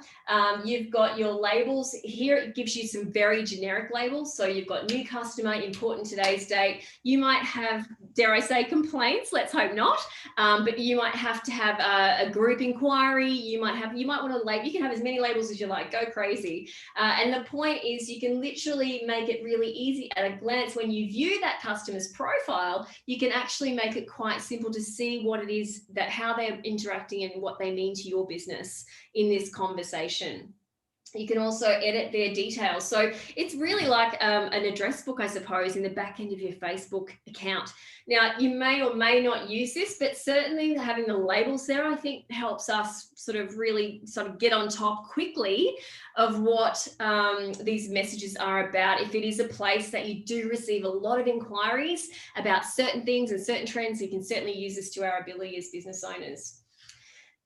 you've got your labels here. It gives you some very generic labels. So you've got new customer, important today's date. You might have dare I say, complaints. Let's hope not. But you might have to have a group inquiry. You might want to label. You can have as many labels as you like. Go crazy. And the point is, you can literally make it really easy at a glance. When you view that customer's profile, you can actually make it quite simple to see what it is that how they're interacting and what they mean to your business in this conversation. You can also edit their details. So it's really like an address book, I suppose, in the back end of your Facebook account. Now, you may or may not use this, but certainly having the labels there, I think, helps us really get on top quickly of what these messages are about. If it is a place that you do receive a lot of inquiries about certain things and certain trends, you can certainly use this to our ability as business owners.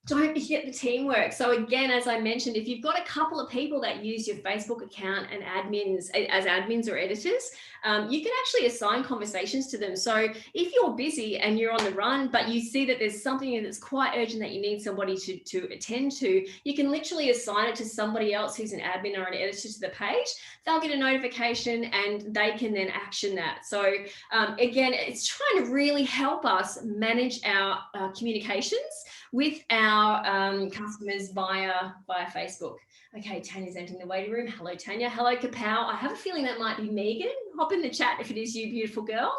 Don't forget the teamwork. So again, as I mentioned, if you've got a couple of people that use your Facebook account and as admins or editors, you can actually assign conversations to them. So if you're busy and you're on the run, but you see that there's something that's quite urgent that you need somebody to attend to, you can literally assign it to somebody else who's an admin or an editor to the page. They'll get a notification and they can then action that. So again, it's trying to really help us manage our communications with our customers via Facebook. Okay, Tanya's entering the waiting room. Hello, Tanya. Hello, Kapow. I have a feeling that might be Megan. Hop in the chat if it is you, beautiful girl.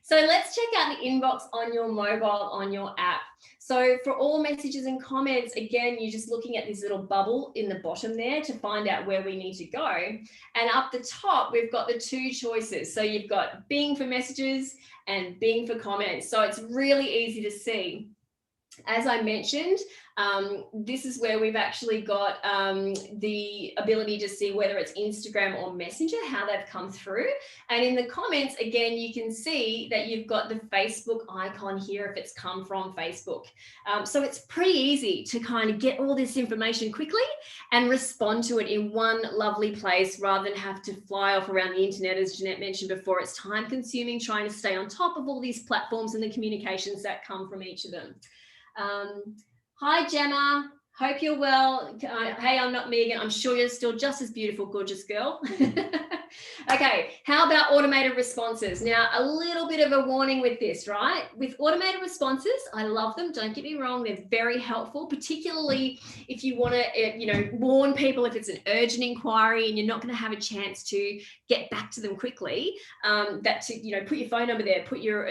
So let's check out the inbox on your mobile, on your app. So for all messages and comments, again, you're just looking at this little bubble in the bottom there to find out where we need to go. And up the top, we've got the two choices. So you've got Bing for messages and Bing for comments. So it's really easy to see. As I mentioned, this is where we've actually got the ability to see whether it's Instagram or Messenger, how they've come through. And in the comments, again, you can see that you've got the Facebook icon here if it's come from Facebook. So it's pretty easy to kind of get all this information quickly and respond to it in one lovely place rather than have to fly off around the internet. As Jeanette mentioned before, it's time consuming trying to stay on top of all these platforms and the communications that come from each of them. Hi Gemma, hope you're well. Hey, I'm not Megan. I'm sure you're still just as beautiful, gorgeous girl. Okay, how about automated responses? Now, a little bit of a warning with this, right? With automated responses, I love them. Don't get me wrong. They're very helpful, particularly if you want to, warn people if it's an urgent inquiry and you're not going to have a chance to get back to them quickly, put your phone number there, put your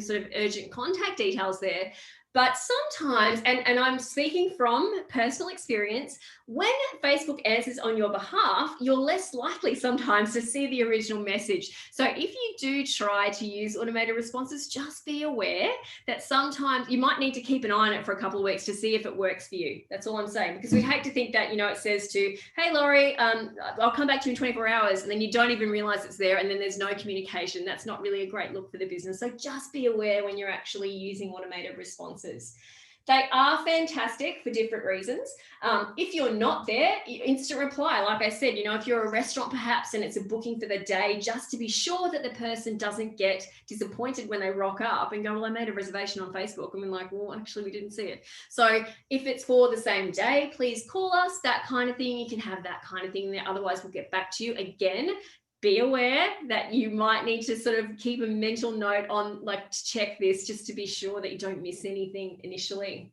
sort of urgent contact details there. But sometimes, and I'm speaking from personal experience, when Facebook answers on your behalf, you're less likely sometimes to see the original message. So if you do try to use automated responses, just be aware that sometimes you might need to keep an eye on it for a couple of weeks to see if it works for you. That's all I'm saying, because we'd hate to think that, it says to, hey, Laurie, I'll come back to you in 24 hours, and then you don't even realize it's there, and then there's no communication. That's not really a great look for the business. So just be aware when you're actually using automated responses. They are fantastic for different reasons. If you're not there, instant reply. Like I said, if you're a restaurant perhaps and it's a booking for the day, just to be sure that the person doesn't get disappointed when they rock up and go, well, I made a reservation on Facebook. And we're like, well, actually, we didn't see it. So if it's for the same day, please call us, that kind of thing. You can have that kind of thing there. Otherwise, we'll get back to you again. Be aware that you might need to sort of keep a mental note on, to check this just to be sure that you don't miss anything initially.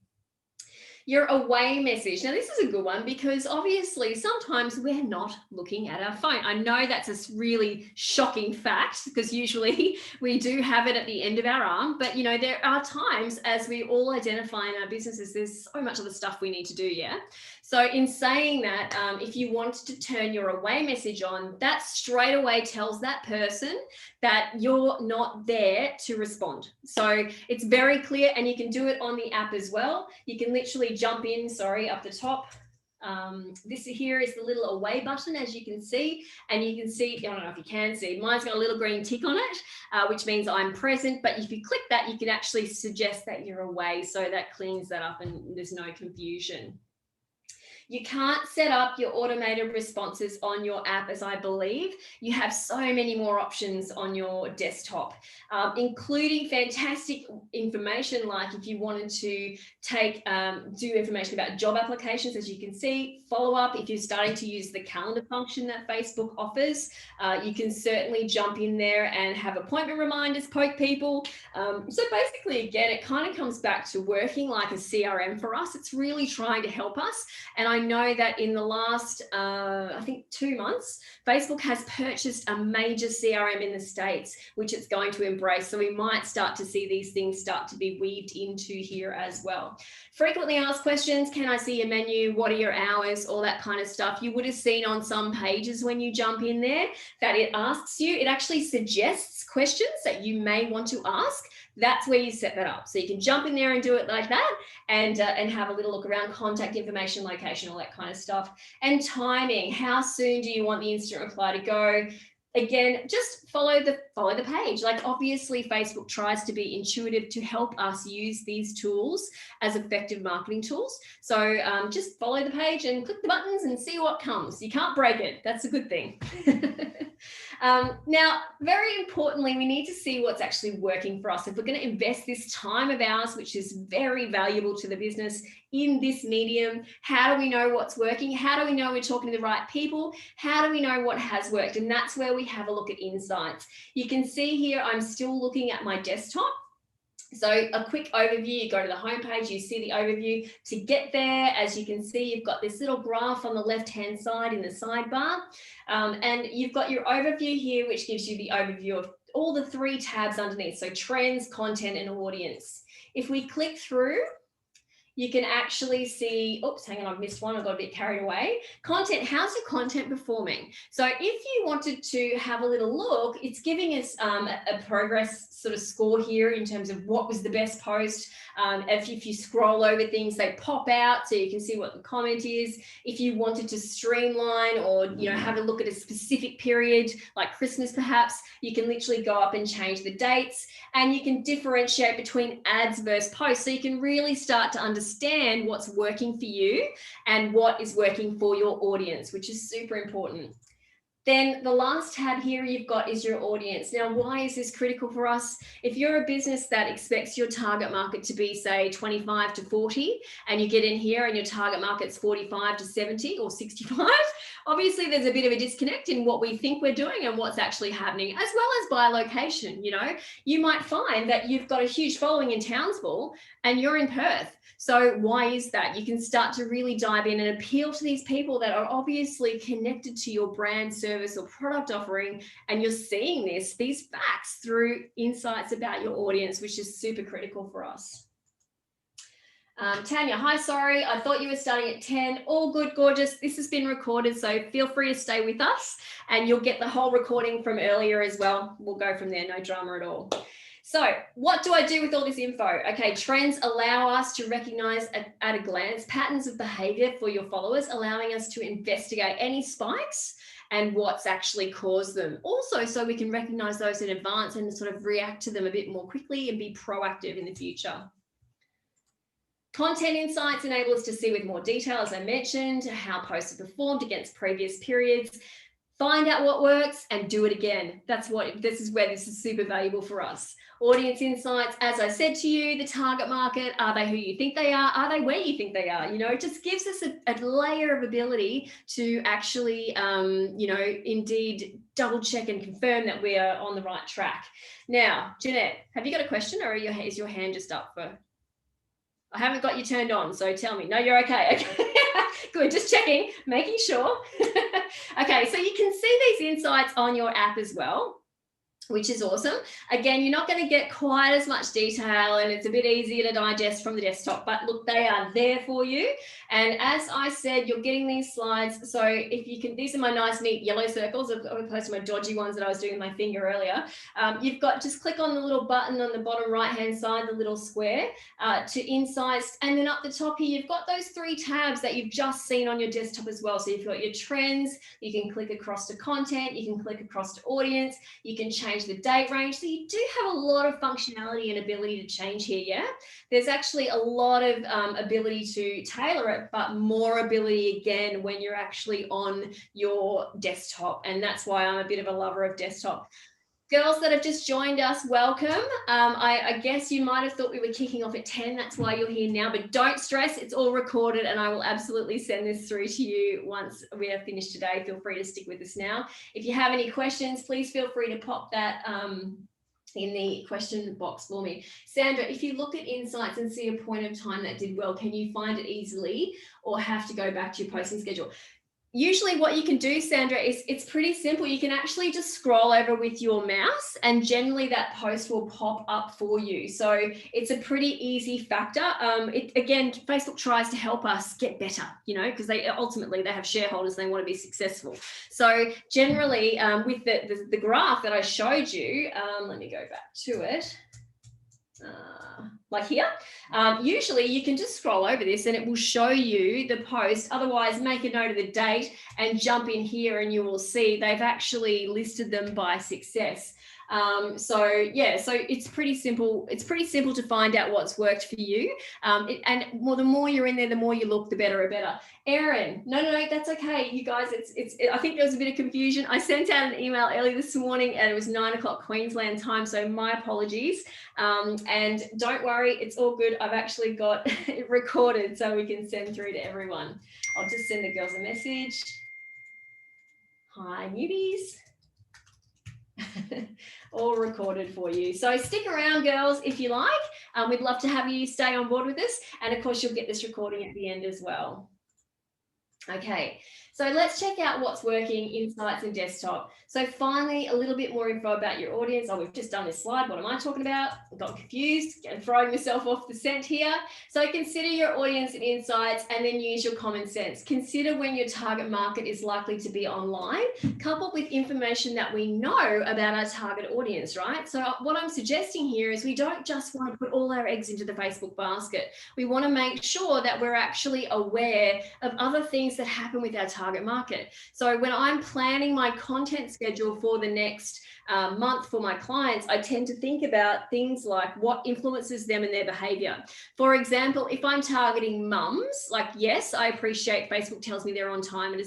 Your away message. Now, this is a good one because obviously sometimes we're not looking at our phone. I know that's a really shocking fact because usually we do have it at the end of our arm, but there are times, as we all identify in our businesses, there's so much other stuff we need to do, yeah? So in saying that, if you want to turn your away message on, that straight away tells that person that you're not there to respond. So it's very clear, and you can do it on the app as well. You can literally jump in, up the top. This here is the little away button, as you can see, and you can see, I don't know if you can see, mine's got a little green tick on it, which means I'm present, but if you click that, you can actually suggest that you're away. So that cleans that up and there's no confusion. You can't set up your automated responses on your app, as I believe. You have so many more options on your desktop, including fantastic information, like if you wanted to do information about job applications, as you can see, follow up, if you're starting to use the calendar function that Facebook offers, you can certainly jump in there and have appointment reminders, poke people. So basically, again, it kind of comes back to working like a CRM for us. It's really trying to help us. And I know that in the last, I think 2 months, Facebook has purchased a major CRM in the States, which it's going to embrace. So we might start to see these things start to be weaved into here as well. Frequently asked questions, can I see your menu? What are your hours? All that kind of stuff. You would have seen on some pages when you jump in there that it asks you, it actually suggests questions that you may want to ask. That's where you set that up. So you can jump in there and do it like that, and have a little look around contact information, location, all that kind of stuff. And timing, how soon do you want the instant reply to go? Again, just follow the page. Like, obviously Facebook tries to be intuitive to help us use these tools as effective marketing tools. So just follow the page and click the buttons and see what comes. You can't break it. That's a good thing. Now, very importantly, we need to see what's actually working for us. If we're going to invest this time of ours, which is very valuable to the business, in this medium, how do we know what's working? How do we know we're talking to the right people? How do we know what has worked? And that's where we have a look at insights. You can see here, I'm still looking at my desktop. So a quick overview, you go to the homepage, you see the overview. To get there, as you can see, you've got this little graph on the left-hand side in the sidebar. And you've got your overview here, which gives you the overview of all the 3 tabs underneath. So trends, content, and audience. If we click through, you can actually see, oops, hang on, I've missed one. I got a bit carried away. Content, how's your content performing? So if you wanted to have a little look, it's giving us a progress sort of score here in terms of what was the best post. If you scroll over things, they pop out so you can see what the comment is. If you wanted to streamline or have a look at a specific period like Christmas perhaps, you can literally go up and change the dates, and you can differentiate between ads versus posts, so you can really start to understand what's working for you and what is working for your audience, which is super important. Then the last tab here you've got is your audience. Now, why is this critical for us? If you're a business that expects your target market to be, say, 25 to 40, and you get in here and your target market's 45 to 70 or 65, obviously there's a bit of a disconnect in what we think we're doing and what's actually happening, as well as by location. You might find that you've got a huge following in Townsville and you're in Perth. So why is that? You can start to really dive in and appeal to these people that are obviously connected to your brand, service, or product offering, and you're seeing these facts through insights about your audience, which is super critical for us. Tanya, hi, sorry, I thought you were starting at 10. All good, gorgeous. This has been recorded, so feel free to stay with us and you'll get the whole recording from earlier as well. We'll go from there, no drama at all. So what do I do with all this info? Okay, trends allow us to recognize at a glance patterns of behavior for your followers, allowing us to investigate any spikes and what's actually caused them. Also, so we can recognize those in advance and sort of react to them a bit more quickly and be proactive in the future. Content insights enable us to see with more detail, as I mentioned, how posts have performed against previous periods. Find out what works and do it again. This is where this is super valuable for us. Audience insights, as I said to you, the target market, are they who you think they are? Are they where you think they are? It just gives us a layer of ability to actually, indeed double check and confirm that we are on the right track. Now, Jeanette, have you got a question, or is your hand just up for? I haven't got you turned on, so tell me. No, you're okay. Okay. Good, just checking, making sure. Okay, so you can see these insights on your app as well, which is awesome. Again, you're not going to get quite as much detail and it's a bit easier to digest from the desktop, but look, they are there for you. And as I said, you're getting these slides. So if you can, these are my nice, neat yellow circles as opposed to my dodgy ones that I was doing with my finger earlier. You've got, just click on the little button on the bottom right-hand side, the little square to insights. And then up the top here, you've got those 3 tabs that you've just seen on your desktop as well. So you've got your trends, you can click across to content, you can click across to audience, you can change the date range. So you do have a lot of functionality and ability to change here. Yeah, there's actually a lot of ability to tailor it, but more ability again when you're actually on your desktop, and that's why I'm a bit of a lover of desktop. Girls that have just joined us, welcome. I guess you might have thought we were kicking off at 10. That's why you're here now, but don't stress. It's all recorded and I will absolutely send this through to you once we are finished today. Feel free to stick with us now. If you have any questions, please feel free to pop that in the question box for me. Sandra, if you look at insights and see a point of time that did well, can you find it easily or have to go back to your posting schedule? Usually what you can do, Sandra, is it's pretty simple. You can actually just scroll over with your mouse and generally that post will pop up for you. So it's a pretty easy factor. Again, Facebook tries to help us get better, you know, because they ultimately they have shareholders and they want to be successful. So generally with the graph that I showed you, let me go back to it. Like here, usually you can just scroll over this and it will show you the post. Otherwise, make a note of the date and jump in here and you will see they've actually listed them by success. So it's pretty simple. It's pretty simple to find out what's worked for you. And the more you're in there, the more you look, the better. Erin, no, that's okay. You guys, I think there was a bit of confusion. I sent out an email early this morning and it was 9 o'clock Queensland time. So my apologies. And don't worry, it's all good. I've actually got it recorded so we can send through to everyone. I'll just send the girls a message. Hi, newbies. All recorded for you. So stick around, girls, if you like. We'd love to have you stay on board with us. And of course, you'll get this recording at the end as well. Okay, so let's check out what's working, insights and desktop. So finally, a little bit more info about your audience. Oh, we've just done this slide. What am I talking about? I got confused and throwing myself off the scent here. So consider your audience and insights and then use your common sense. Consider when your target market is likely to be online, coupled with information that we know about our target audience, right? So what I'm suggesting here is we don't just want to put all our eggs into the Facebook basket. We want to make sure that we're actually aware of other things that happen with our target market. So when I'm planning my content schedule for the next month for my clients, I tend to think about things like what influences them and their behavior. For example, if I'm targeting mums, like, yes, I appreciate Facebook tells me they're on time at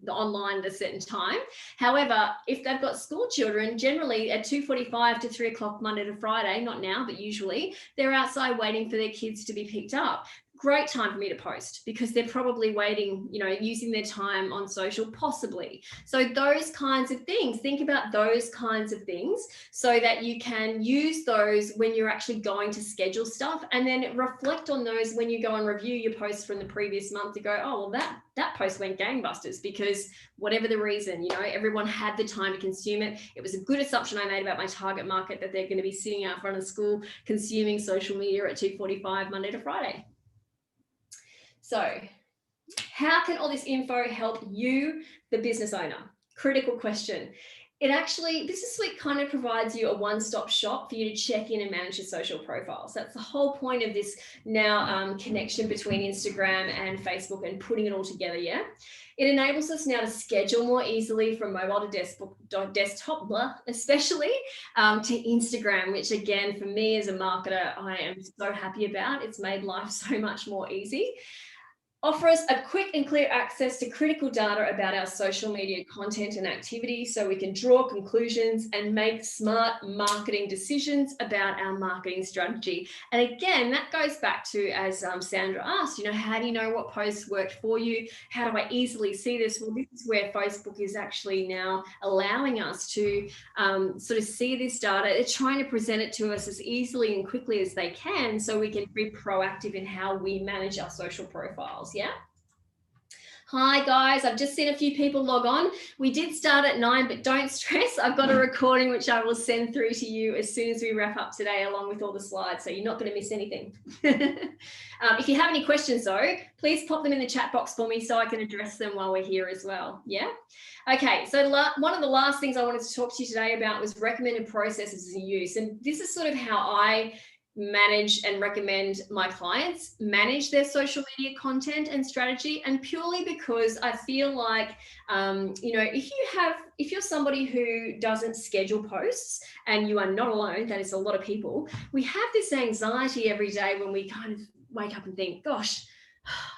online at a certain time. However, if they've got school children, generally at 2:45 to 3 o'clock Monday to Friday, not now, but usually they're outside waiting for their kids to be picked up. Great time for me to post because they're probably waiting, you know, using their time on social possibly. So those kinds of things, think about those kinds of things so that you can use those when you're actually going to schedule stuff and then reflect on those when you go and review your posts from the previous month to go, oh, well, that post went gangbusters because whatever the reason, you know, everyone had the time to consume it. It was a good assumption I made about my target market that they're going to be sitting out front of school consuming social media at 2:45 Monday to Friday. So how can all this info help you, the business owner? Critical question. Business Suite kind of provides you a one-stop shop for you to check in and manage your social profiles. That's the whole point of this now connection between Instagram and Facebook and putting it all together, yeah? It enables us now to schedule more easily from mobile to desktop, especially to Instagram, which again, for me as a marketer, I am so happy about. It's made life so much more easy. Offer us a quick and clear access to critical data about our social media content and activity so we can draw conclusions and make smart marketing decisions about our marketing strategy. And again, that goes back to, as Sandra asked, you know, how do you know what posts worked for you? How do I easily see this? Well, this is where Facebook is actually now allowing us to sort of see this data. They're trying to present it to us as easily and quickly as they can so we can be proactive in how we manage our social profiles. Yeah. Hi guys, I've just seen a few people log on. We did start at 9, but don't stress. I've got a recording which I will send through to you as soon as we wrap up today, along with all the slides, so you're not going to miss anything. If you have any questions though, please pop them in the chat box for me so I can address them while we're here as well. Yeah. Okay, so one of the last things I wanted to talk to you today about was recommended processes and use, and this is sort of how I manage and recommend my clients manage their social media content and strategy. And purely because I feel like, you know, if you're somebody who doesn't schedule posts, and you are not alone, that is a lot of people, we have this anxiety every day when we kind of wake up and think, gosh,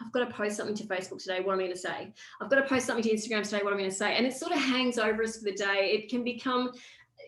I've got to post something to Facebook today. What am I going to say? I've got to post something to Instagram today. What am I going to say? And it sort of hangs over us for the day. It can become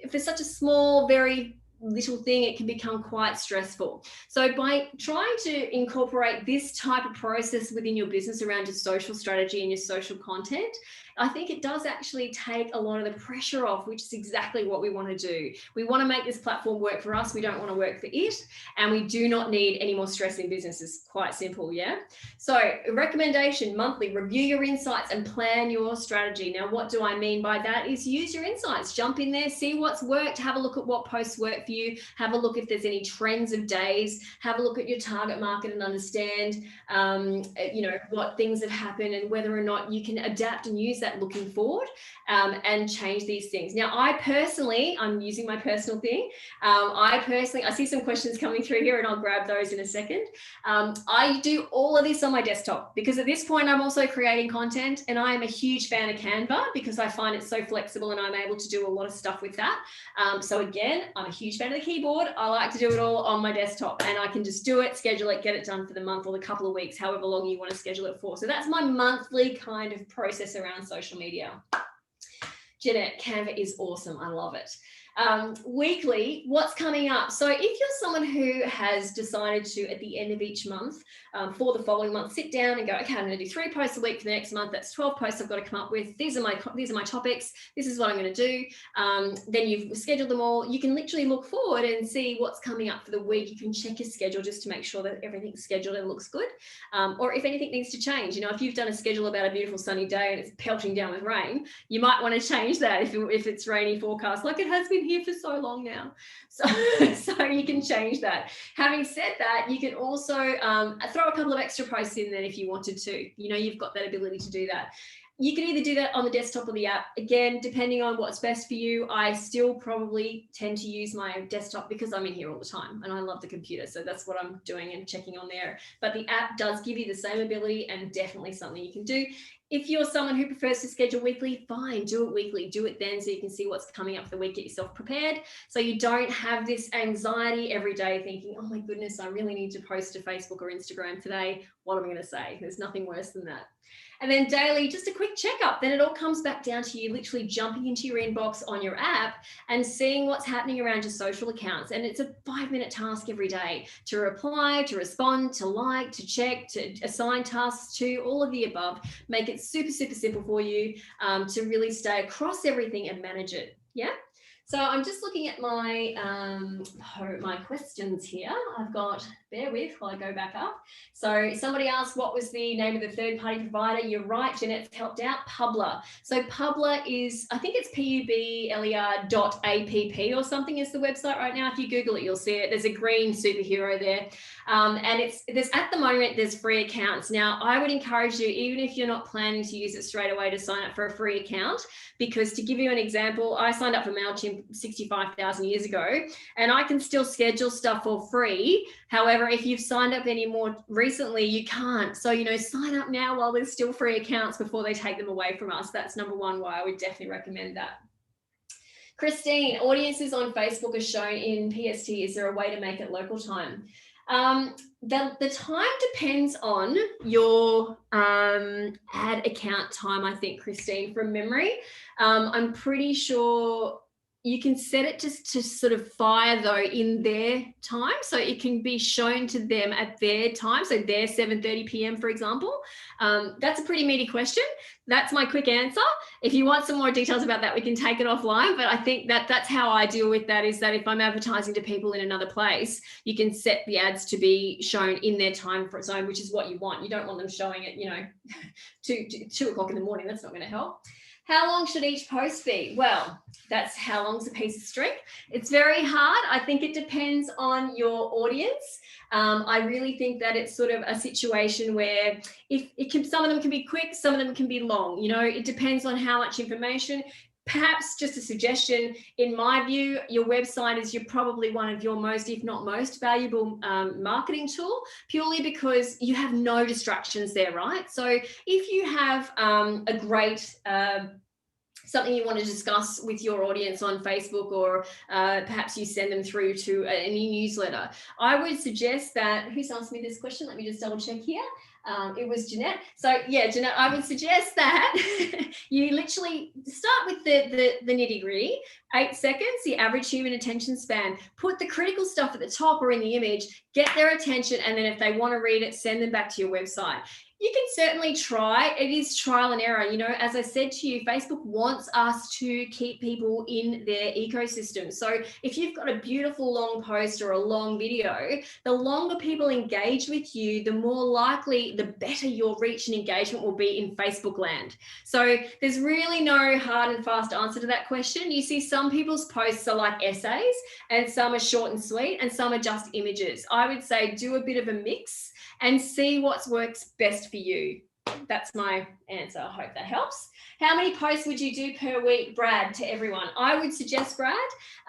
for such a small, very little thing, it can become quite stressful. So by trying to incorporate this type of process within your business around your social strategy and your social content, I think it does actually take a lot of the pressure off, which is exactly what we want to do. We want to make this platform work for us. We don't want to work for it. And we do not need any more stress in business. It's quite simple, yeah? So recommendation, monthly, review your insights and plan your strategy. Now, what do I mean by that is use your insights. Jump in there, see what's worked, have a look at what posts work for you, have a look if there's any trends of days, have a look at your target market and understand, what things have happened and whether or not you can adapt and use that looking forward, and change these things. Now, I'm using my personal thing. I see some questions coming through here and I'll grab those in a second. I do all of this on my desktop because at this point I'm also creating content, and I am a huge fan of Canva because I find it so flexible and I'm able to do a lot of stuff with that. So again, I'm a huge fan of the keyboard. I like to do it all on my desktop, and I can just do it, schedule it, get it done for the month or the couple of weeks, however long you want to schedule it for. So that's my monthly kind of process around social media. Jeanette, Canva is awesome. I love it. Weekly, what's coming up? So if you're someone who has decided to, at the end of each month, for the following month, sit down and go, okay, I'm going to do 3 posts a week for the next month. That's 12 posts I've got to come up with. These are my topics. This is what I'm going to do. Then you've scheduled them all. You can literally look forward and see what's coming up for the week. You can check your schedule just to make sure that everything's scheduled and looks good. Or if anything needs to change, if you've done a schedule about a beautiful sunny day and it's pelting down with rain, you might want to change that if it's rainy forecast, like it has been here for so long now. So you can change that. Having said that, you can also throw a couple of extra posts in there if you wanted to. You've got that ability to do that. You can either do that on the desktop or the app. Again, depending on what's best for you. I still probably tend to use my desktop because I'm in here all the time and I love the computer. So that's what I'm doing and checking on there. But the app does give you the same ability and definitely something you can do. If you're someone who prefers to schedule weekly, fine, do it weekly. Do it then so you can see what's coming up for the week. Get yourself prepared so you don't have this anxiety every day thinking, oh my goodness, I really need to post to Facebook or Instagram today. What am I going to say? There's nothing worse than that. And then daily, just a quick checkup. Then it all comes back down to you literally jumping into your inbox on your app and seeing what's happening around your social accounts. And it's a 5-minute task every day to reply, to respond, to like, to check, to assign tasks to, all of the above. Make it super, super simple for you to really stay across everything and manage it. Yeah. So I'm just looking at my questions here. I've got, bear with while I go back up. So somebody asked, what was the name of the third-party provider? You're right, Jeanette's helped out, Publer. So Publer is, I think it's publer.app or something is the website right now. If you Google it, you'll see it. There's a green superhero there. And there's at the moment, there's free accounts. Now, I would encourage you, even if you're not planning to use it straight away, to sign up for a free account, because to give you an example, I signed up for MailChimp 65,000 years ago, and I can still schedule stuff for free. However, if you've signed up any more recently, you can't. So, sign up now while there's still free accounts before they take them away from us. That's number one why I would definitely recommend that. Christine, audiences on Facebook are shown in PST. Is there a way to make it local time? The time depends on your ad account time, I think, Christine, from memory. I'm pretty sure you can set it to sort of fire though in their time, so it can be shown to them at their time, so their 7:30 p.m. for example. That's a pretty meaty question. That's my quick answer. If you want some more details about that, we can take it offline, but I think that's how I deal with that, is that if I'm advertising to people in another place, you can set the ads to be shown in their time zone, which is what you want. You don't want them showing it, 2 o'clock in the morning. That's not going to help. How long should each post be? Well, that's how long's a piece of string. It's very hard. I think it depends on your audience. I really think that it's sort of a situation where some of them can be quick, some of them can be long. It depends on how much information. Perhaps just a suggestion, in my view, your website is probably one of your most, if not most, valuable marketing tool, purely because you have no distractions there, right? So if you have a great something you want to discuss with your audience on Facebook, or perhaps you send them through to an e-newsletter, I would suggest that, who's asked me this question? Let me just double check here. It was Jeanette. So yeah, Jeanette, I would suggest that you literally start with the nitty gritty, 8 seconds, the average human attention span, put the critical stuff at the top or in the image, get their attention. And then if they want to read it, send them back to your website. You can certainly try. It is trial and error. You know, as I said to you, Facebook wants us to keep people in their ecosystem. So if you've got a beautiful long post or a long video, the longer people engage with you, the more likely, the better your reach and engagement will be in Facebook land. So there's really no hard and fast answer to that question. You see some people's posts are like essays and some are short and sweet and some are just images. I would say do a bit of a mix and see what works best for you. That's my answer. I hope that helps. How many posts would you do per week, Brad, to everyone? I would suggest, Brad,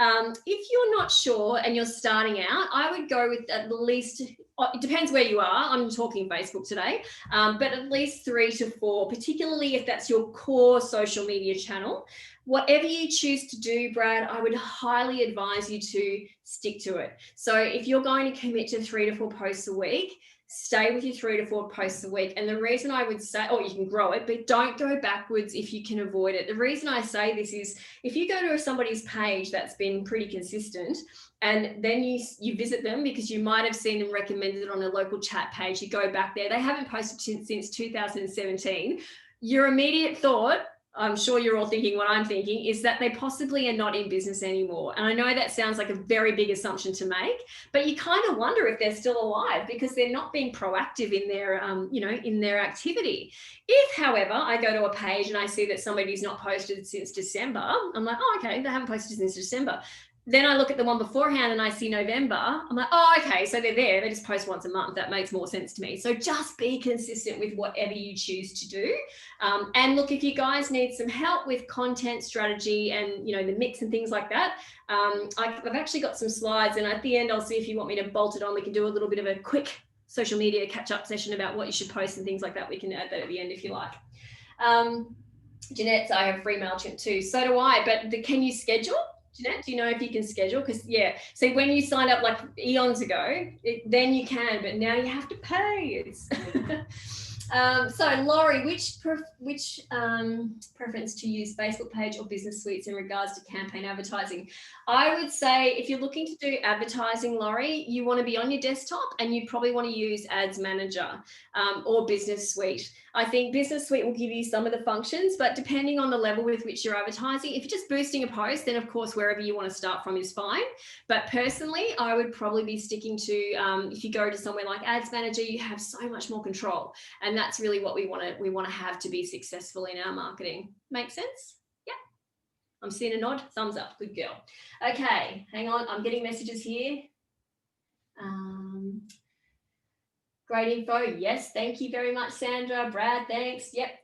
if you're not sure and you're starting out, I would go with at least, it depends where you are. I'm talking Facebook today, but at least 3 to 4, particularly if that's your core social media channel. Whatever you choose to do, Brad, I would highly advise you to stick to it. So if you're going to commit to 3 to 4 posts a week, stay with your 3 to 4 posts a week. And the reason I would say, or you can grow it, but don't go backwards if you can avoid it. The reason I say this is if you go to somebody's page that's been pretty consistent and then you visit them because you might have seen them recommended on a local chat page, you go back there, they haven't posted since 2017. Your immediate thought, I'm sure you're all thinking what I'm thinking, is that they possibly are not in business anymore. And I know that sounds like a very big assumption to make, but you kind of wonder if they're still alive because they're not being proactive in their, in their activity. If, however, I go to a page and I see that somebody's not posted since December, I'm like, oh, okay, they haven't posted since December. Then I look at the one beforehand and I see November. I'm like, oh, okay, so they're there. They just post once a month. That makes more sense to me. So just be consistent with whatever you choose to do. And look, if you guys need some help with content strategy and, the mix and things like that, I've actually got some slides. And at the end, I'll see if you want me to bolt it on. We can do a little bit of a quick social media catch-up session about what you should post and things like that. We can add that at the end if you like. Jeanette, I have free MailChimp too. So do I, but can you schedule? Jeanette, do you know if you can schedule? Because so when you signed up like eons ago, then you can, but now you have to pay. It's so Laurie, which preference to use Facebook page or business suites in regards to campaign advertising? I would say if you're looking to do advertising, Laurie, you want to be on your desktop and you probably want to use Ads Manager or Business Suite. I think Business Suite will give you some of the functions, but depending on the level with which you're advertising, if you're just boosting a post, then of course, wherever you want to start from is fine. But personally, I would probably be sticking to, if you go to somewhere like Ads Manager, you have so much more control. And that's really what we want to have to be successful in our marketing. Make sense? Yeah. I'm seeing a nod. Thumbs up. Good girl. Okay, hang on. I'm getting messages here. Great info. Yes, thank you very much, Sandra. Brad, thanks. Yep,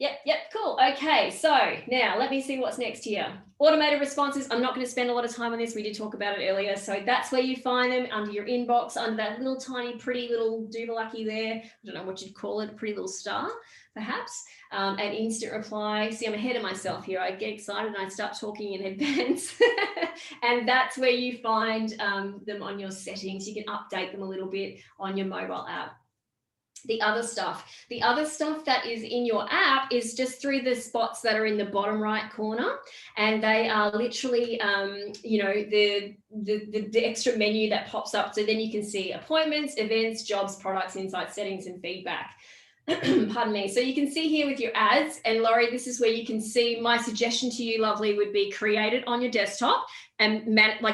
cool. Okay, so now let me see what's next here. Automated responses. I'm not going to spend a lot of time on this. We did talk about it earlier. So that's where you find them, under your inbox, under that little tiny pretty little doodle-lucky there. I don't know what you'd call it, a pretty little star, perhaps. And instant reply. See, I'm ahead of myself here. I get excited and I start talking in advance. And that's where you find them on your settings. You can update them a little bit on your mobile app. The other stuff that is in your app is just through the spots that are in the bottom right corner, and they are literally the extra menu that pops up, so then you can see appointments, events, jobs, products, insights, settings, and feedback. Pardon me. So you can see here with your ads, and Laurie, this is where you can see. My suggestion to you, lovely, would be create it on your desktop and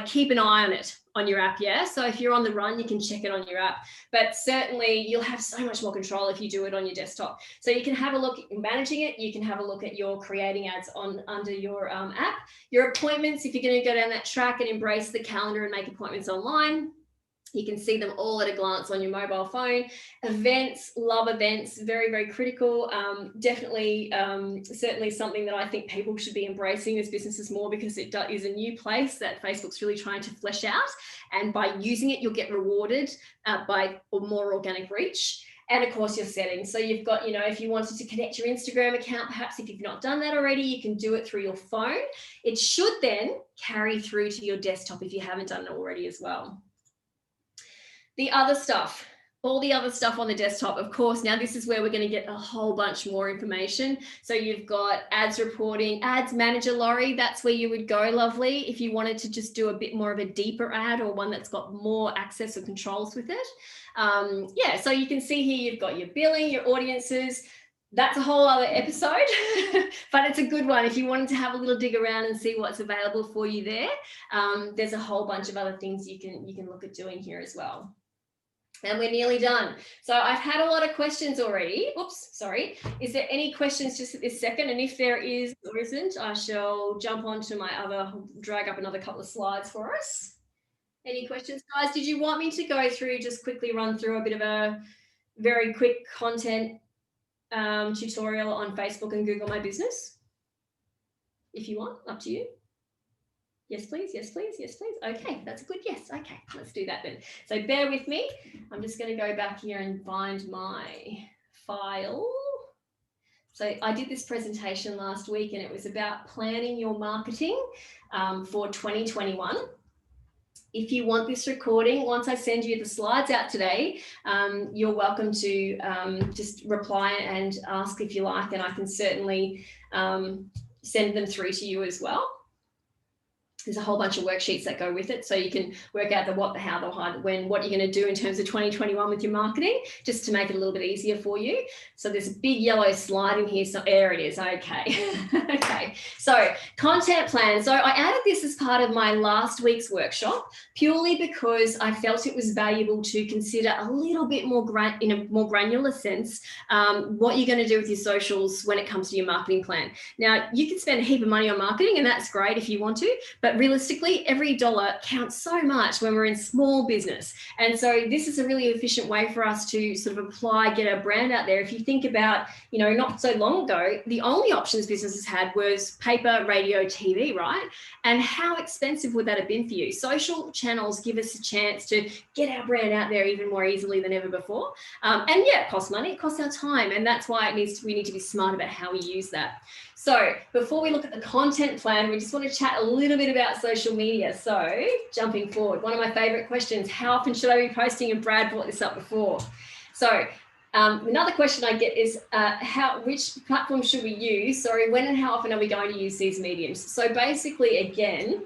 keep an eye on it on your app. Yeah. So if you're on the run, you can check it on your app, but certainly you'll have so much more control if you do it on your desktop. So you can have a look at managing it. You can have a look at your creating ads under your app, your appointments. If you're going to go down that track and embrace the calendar and make appointments online, you can see them all at a glance on your mobile phone. Events, love events, very, very critical. Definitely, certainly something that I think people should be embracing as businesses more, because it is a new place that Facebook's really trying to flesh out. And by using it, you'll get rewarded by more organic reach. And of course, your settings. So you've got, if you wanted to connect your Instagram account, perhaps if you've not done that already, you can do it through your phone. It should then carry through to your desktop if you haven't done it already as well. The other stuff, all the other stuff on the desktop, of course, now this is where we're going to get a whole bunch more information. So you've got ads reporting, ads manager, Laurie, that's where you would go, lovely, if you wanted to just do a bit more of a deeper ad or one that's got more access or controls with it. Yeah, so you can see here you've got your billing, your audiences. That's a whole other episode, but it's a good one if you wanted to have a little dig around and see what's available for you there. There's a whole bunch of other things you can look at doing here as well. And we're nearly done. So I've had a lot of questions already. Oops, sorry. Is there any questions just at this second? And if there is or isn't, I shall jump onto my other, drag up another couple of slides for us. Any questions, guys? Did you want me to go through, just quickly run through a bit of a very quick content tutorial on Facebook and Google My Business? If you want, up to you. Yes, please. Yes, please. Yes, please. Okay, that's a good yes. Okay, let's do that then. So bear with me. I'm just going to go back here and find my file. So I did this presentation last week and it was about planning your marketing for 2021. If you want this recording, once I send you the slides out today, you're welcome to just reply and ask if you like, and I can certainly send them through to you as well. There's a whole bunch of worksheets that go with it, so you can work out the what, the how, the why, the when, what you're going to do in terms of 2021 with your marketing, just to make it a little bit easier for you. So there's a big yellow slide in here. So there it is. Okay. Okay. So content plan. So I added this as part of my last week's workshop, purely because I felt it was valuable to consider a little bit more in a more granular sense, what you're going to do with your socials when it comes to your marketing plan. Now, you can spend a heap of money on marketing, and that's great if you want to, but realistically, every dollar counts so much when we're in small business. And so this is a really efficient way for us to sort of apply, get our brand out there. If you think about, you know, not so long ago, the only options businesses had was paper, radio, TV, right? And how expensive would that have been for you? Social channels give us a chance to get our brand out there even more easily than ever before. And yeah, it costs money, it costs our time. And that's why we need to be smart about how we use that. So before we look at the content plan, we just want to chat a little bit about social media. So jumping forward, one of my favorite questions, how often should I be posting? And Brad brought this up before. So another question I get is which platform should we use? Sorry, when and how often are we going to use these mediums? So basically, again,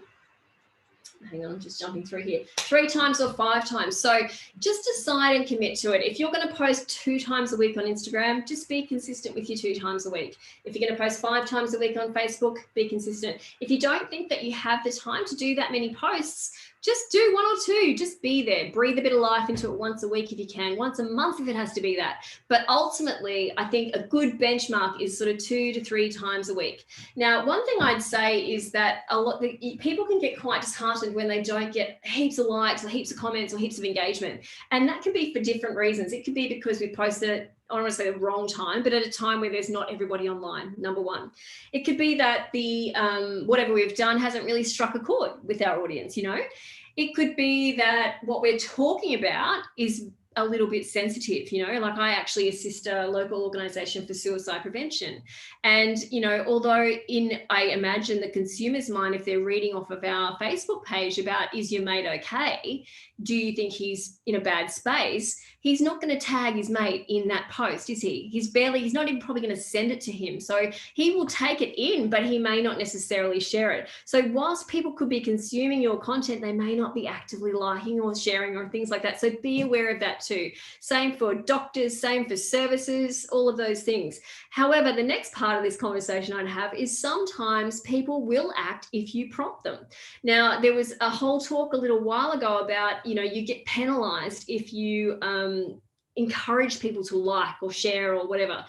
hang on, I'm just jumping through here, 3 times or 5 times. So just decide and commit to it. If you're going to post 2 times a week on Instagram, just be consistent with your 2 times a week. If you're going to post 5 times a week on Facebook, be consistent. If you don't think that you have the time to do that many posts, just do 1 or 2, just be there, breathe a bit of life into it once a week if you can, once a month if it has to be that. But ultimately, I think a good benchmark is sort of 2 to 3 times a week. Now, one thing I'd say is that people can get quite disheartened when they don't get heaps of likes or heaps of comments or heaps of engagement. And that can be for different reasons. It could be because we posted it, I don't want to say the wrong time, but at a time where there's not everybody online, number one. It could be that the whatever we've done hasn't really struck a chord with our audience, you know. It could be that what we're talking about is a little bit sensitive, you know, like I actually assist a local organisation for suicide prevention. And, you know, although I imagine the consumer's mind, if they're reading off of our Facebook page about, is your mate okay? Do you think he's in a bad space? He's not going to tag his mate in that post, is he? He's not even probably going to send it to him. So he will take it in, but he may not necessarily share it. So whilst people could be consuming your content, they may not be actively liking or sharing or things like that. So be aware of that too. Same for doctors, same for services, all of those things. However, the next part of this conversation I'd have is sometimes people will act if you prompt them. Now, there was a whole talk a little while ago about, you know, you get penalized if you encourage people to like or share or whatever.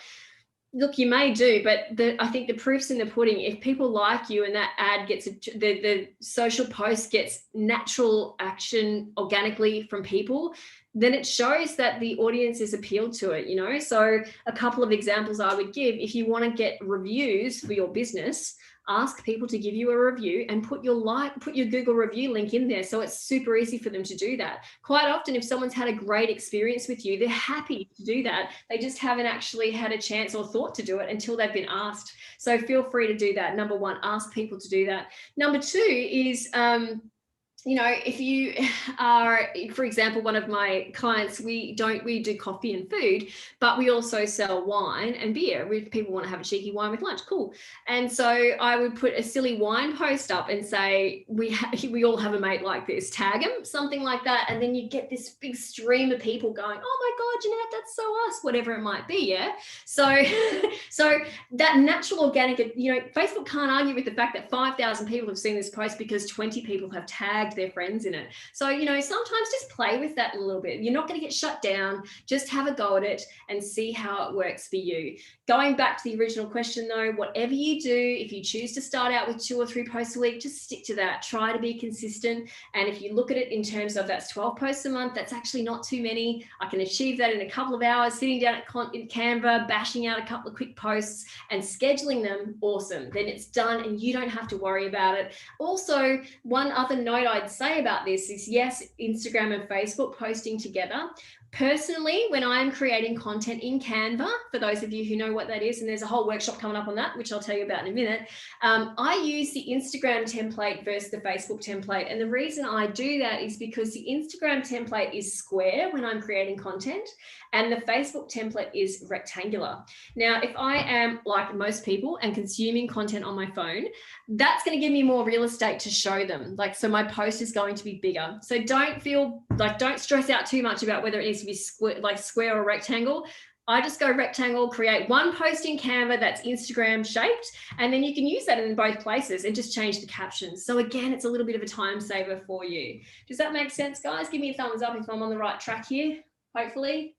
Look, you may do, but I think the proof's in the pudding. If people like you and that ad gets, the social post gets natural action organically from people, then it shows that the audience is appealed to it, you know? So a couple of examples I would give, if you want to get reviews for your business, ask people to give you a review and put your Google review link in there. So it's super easy for them to do that. Quite often, if someone's had a great experience with you, they're happy to do that. They just haven't actually had a chance or thought to do it until they've been asked. So feel free to do that. Number one, ask people to do that. Number two is, you know, if you are, for example, one of my clients, we do coffee and food, but we also sell wine and beer. If people want to have a cheeky wine with lunch, cool. And so I would put a silly wine post up and say, we all have a mate like this, tag them, something like that. And then you get this big stream of people going, oh my God, Jeanette, that's so us, whatever it might be. Yeah. So, so that natural organic, you know, Facebook can't argue with the fact that 5,000 people have seen this post because 20 people have tagged their friends in it. So, you know, sometimes just play with that a little bit. You're not going to get shut down. Just have a go at it and see how it works for you. Going back to the original question though, whatever you do, if you choose to start out with 2 or 3 posts a week, just stick to that. Try to be consistent. And if you look at it in terms of that's 12 posts a month, that's actually not too many. I can achieve that in a couple of hours, sitting down in Canva, bashing out a couple of quick posts and scheduling them. Awesome. Then it's done and you don't have to worry about it. Also, one other note I'd say about this is, yes, Instagram and Facebook posting together. Personally, when I'm creating content in Canva, for those of you who know what that is, and there's a whole workshop coming up on that, which I'll tell you about in a minute, I use the Instagram template versus the Facebook template. And the reason I do that is because the Instagram template is square when I'm creating content, and the Facebook template is rectangular. Now, if I am like most people and consuming content on my phone, that's going to give me more real estate to show them. Like, so my post is going to be bigger. So don't stress out too much about whether it needs to be square or rectangle. I just go rectangle, create one post in Canva that's Instagram shaped, and then you can use that in both places and just change the captions. So again, it's a little bit of a time saver for you. Does that make sense, guys? Give me a thumbs up if I'm on the right track here, hopefully.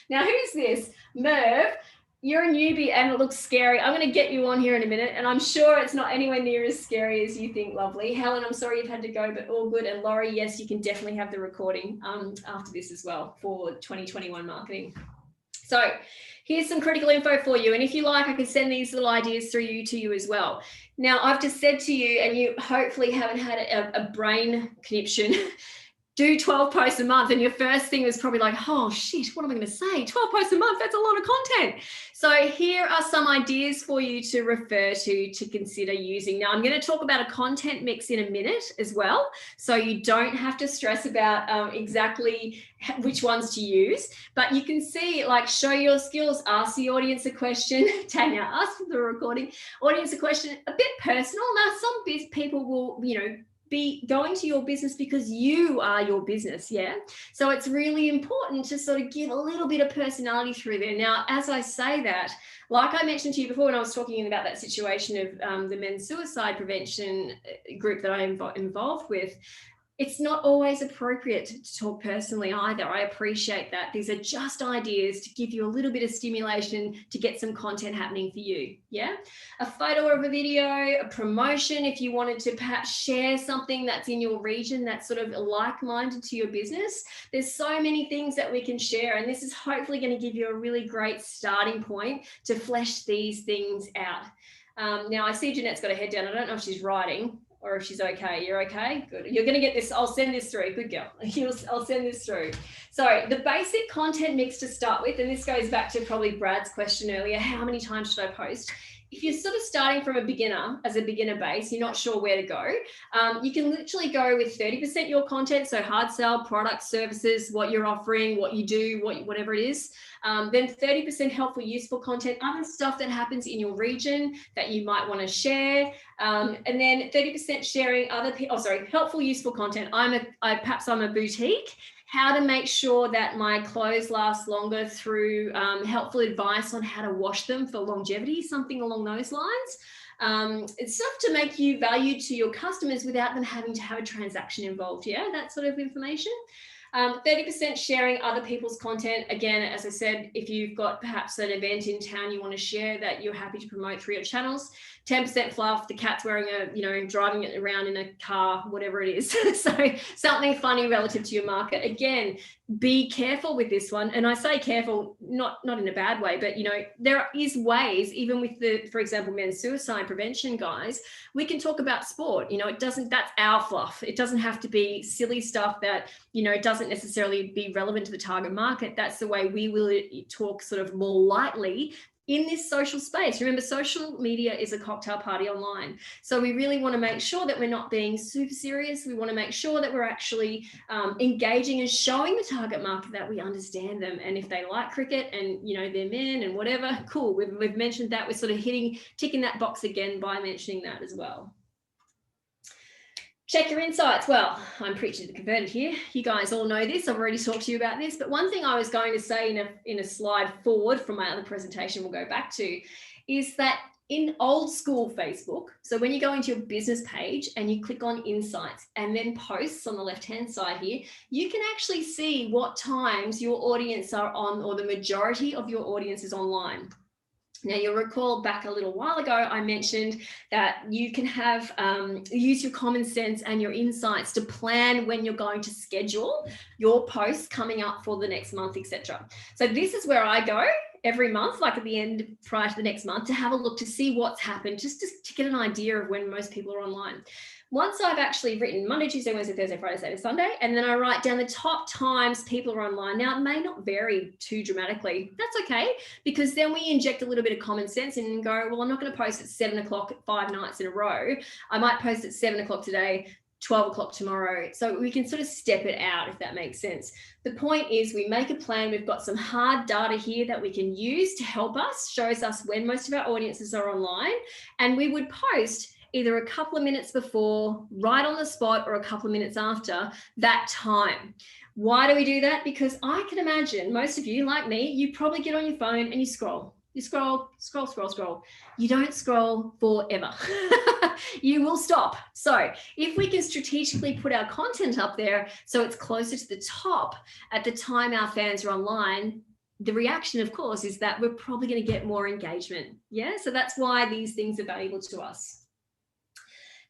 Now, who's this? Merv, you're a newbie and it looks scary. I'm going to get you on here in a minute, and I'm sure it's not anywhere near as scary as you think. Lovely. Helen, I'm sorry you've had to go, but all good. And Laurie, yes, you can definitely have the recording after this as well for 2021 marketing. So here's some critical info for you. And if you like, I can send these little ideas through to you as well. Now, I've just said to you, and you hopefully haven't had a brain conniption, do 12 posts a month, and your first thing was probably like, oh shit, what am I going to say? 12 posts a month, that's a lot of content. So here are some ideas for you to refer to consider using. Now, I'm going to talk about a content mix in a minute as well, so you don't have to stress about exactly which ones to use, but you can see, like, show your skills, ask the audience a question. Tanya, ask for the recording, audience a question, a bit personal. Now, some people will, you know, be going to your business because you are your business. Yeah. So it's really important to sort of give a little bit of personality through there. Now, as I say that, like I mentioned to you before when I was talking about that situation of the men's suicide prevention group that I'm involved with, it's not always appropriate to talk personally either. I appreciate that. These are just ideas to give you a little bit of stimulation to get some content happening for you. Yeah. A photo of a video, a promotion, if you wanted to perhaps share something that's in your region that's sort of like-minded to your business. There's so many things that we can share, and this is hopefully going to give you a really great starting point to flesh these things out. Now, I see Jeanette's got her head down. I don't know if she's writing or if she's okay. You're okay? Good. You're going to get this. I'll send this through. Good girl. I'll send this through. So the basic content mix to start with, and this goes back to probably Brad's question earlier, how many times should I post? If you're sort of starting from a beginner, as a beginner base, you're not sure where to go, you can literally go with 30% your content, so hard sell, products, services, what you're offering, what you do, whatever it is. Then 30% helpful, useful content, other stuff that happens in your region that you might want to share. And then 30% sharing other people, helpful, useful content. Perhaps I'm a boutique. How to make sure that my clothes last longer through helpful advice on how to wash them for longevity, something along those lines. It's stuff to make you valued to your customers without them having to have a transaction involved. Yeah, that sort of information. 30% sharing other people's content. Again, as I said, if you've got perhaps an event in town you want to share that you're happy to promote through your channels. 10% fluff, the cat's wearing driving it around in a car, whatever it is. So something funny relative to your market. Again, be careful with this one. And I say careful, not in a bad way, but there is ways, even with for example, men's suicide prevention guys, we can talk about sport. That's our fluff. It doesn't have to be silly stuff that, doesn't necessarily be relevant to the target market. That's the way we will talk sort of more lightly in this social space. Remember, social media is a cocktail party online. So we really want to make sure that we're not being super serious. We want to make sure that we're actually engaging and showing the target market that we understand them. And if they like cricket and, you know, they're men and whatever, cool. We've mentioned that. We're sort of ticking that box again by mentioning that as well. Check your insights. Well, I'm preaching to the converted here. You guys all know this. I've already talked to you about this. But one thing I was going to say in a slide forward from my other presentation we'll go back to is that in old school Facebook, so when you go into your business page and you click on insights and then posts on the left-hand side here, you can actually see what times your audience are on, or the majority of your audience is online. Now, you'll recall back a little while ago, I mentioned that you can have use your common sense and your insights to plan when you're going to schedule your posts coming up for the next month, etc. So this is where I go every month, like at the end prior to the next month, to have a look to see what's happened, just to get an idea of when most people are online. Once I've actually written Monday, Tuesday, Wednesday, Thursday, Friday, Saturday, Sunday, and then I write down the top times people are online. Now, it may not vary too dramatically. That's okay, because then we inject a little bit of common sense and go, well, I'm not going to post at 7 o'clock 5 nights in a row. I might post at 7 o'clock today, 12 o'clock tomorrow. So we can sort of step it out, if that makes sense. The point is we make a plan. We've got some hard data here that we can use to help us, shows us when most of our audiences are online, and we would post either a couple of minutes before, right on the spot, or a couple of minutes after that time. Why do we do that? Because I can imagine most of you, like me, you probably get on your phone and you scroll. You scroll. You don't scroll forever. You will stop. So if we can strategically put our content up there so it's closer to the top at the time our fans are online, the reaction, of course, is that we're probably going to get more engagement. Yeah, so that's why these things are valuable to us.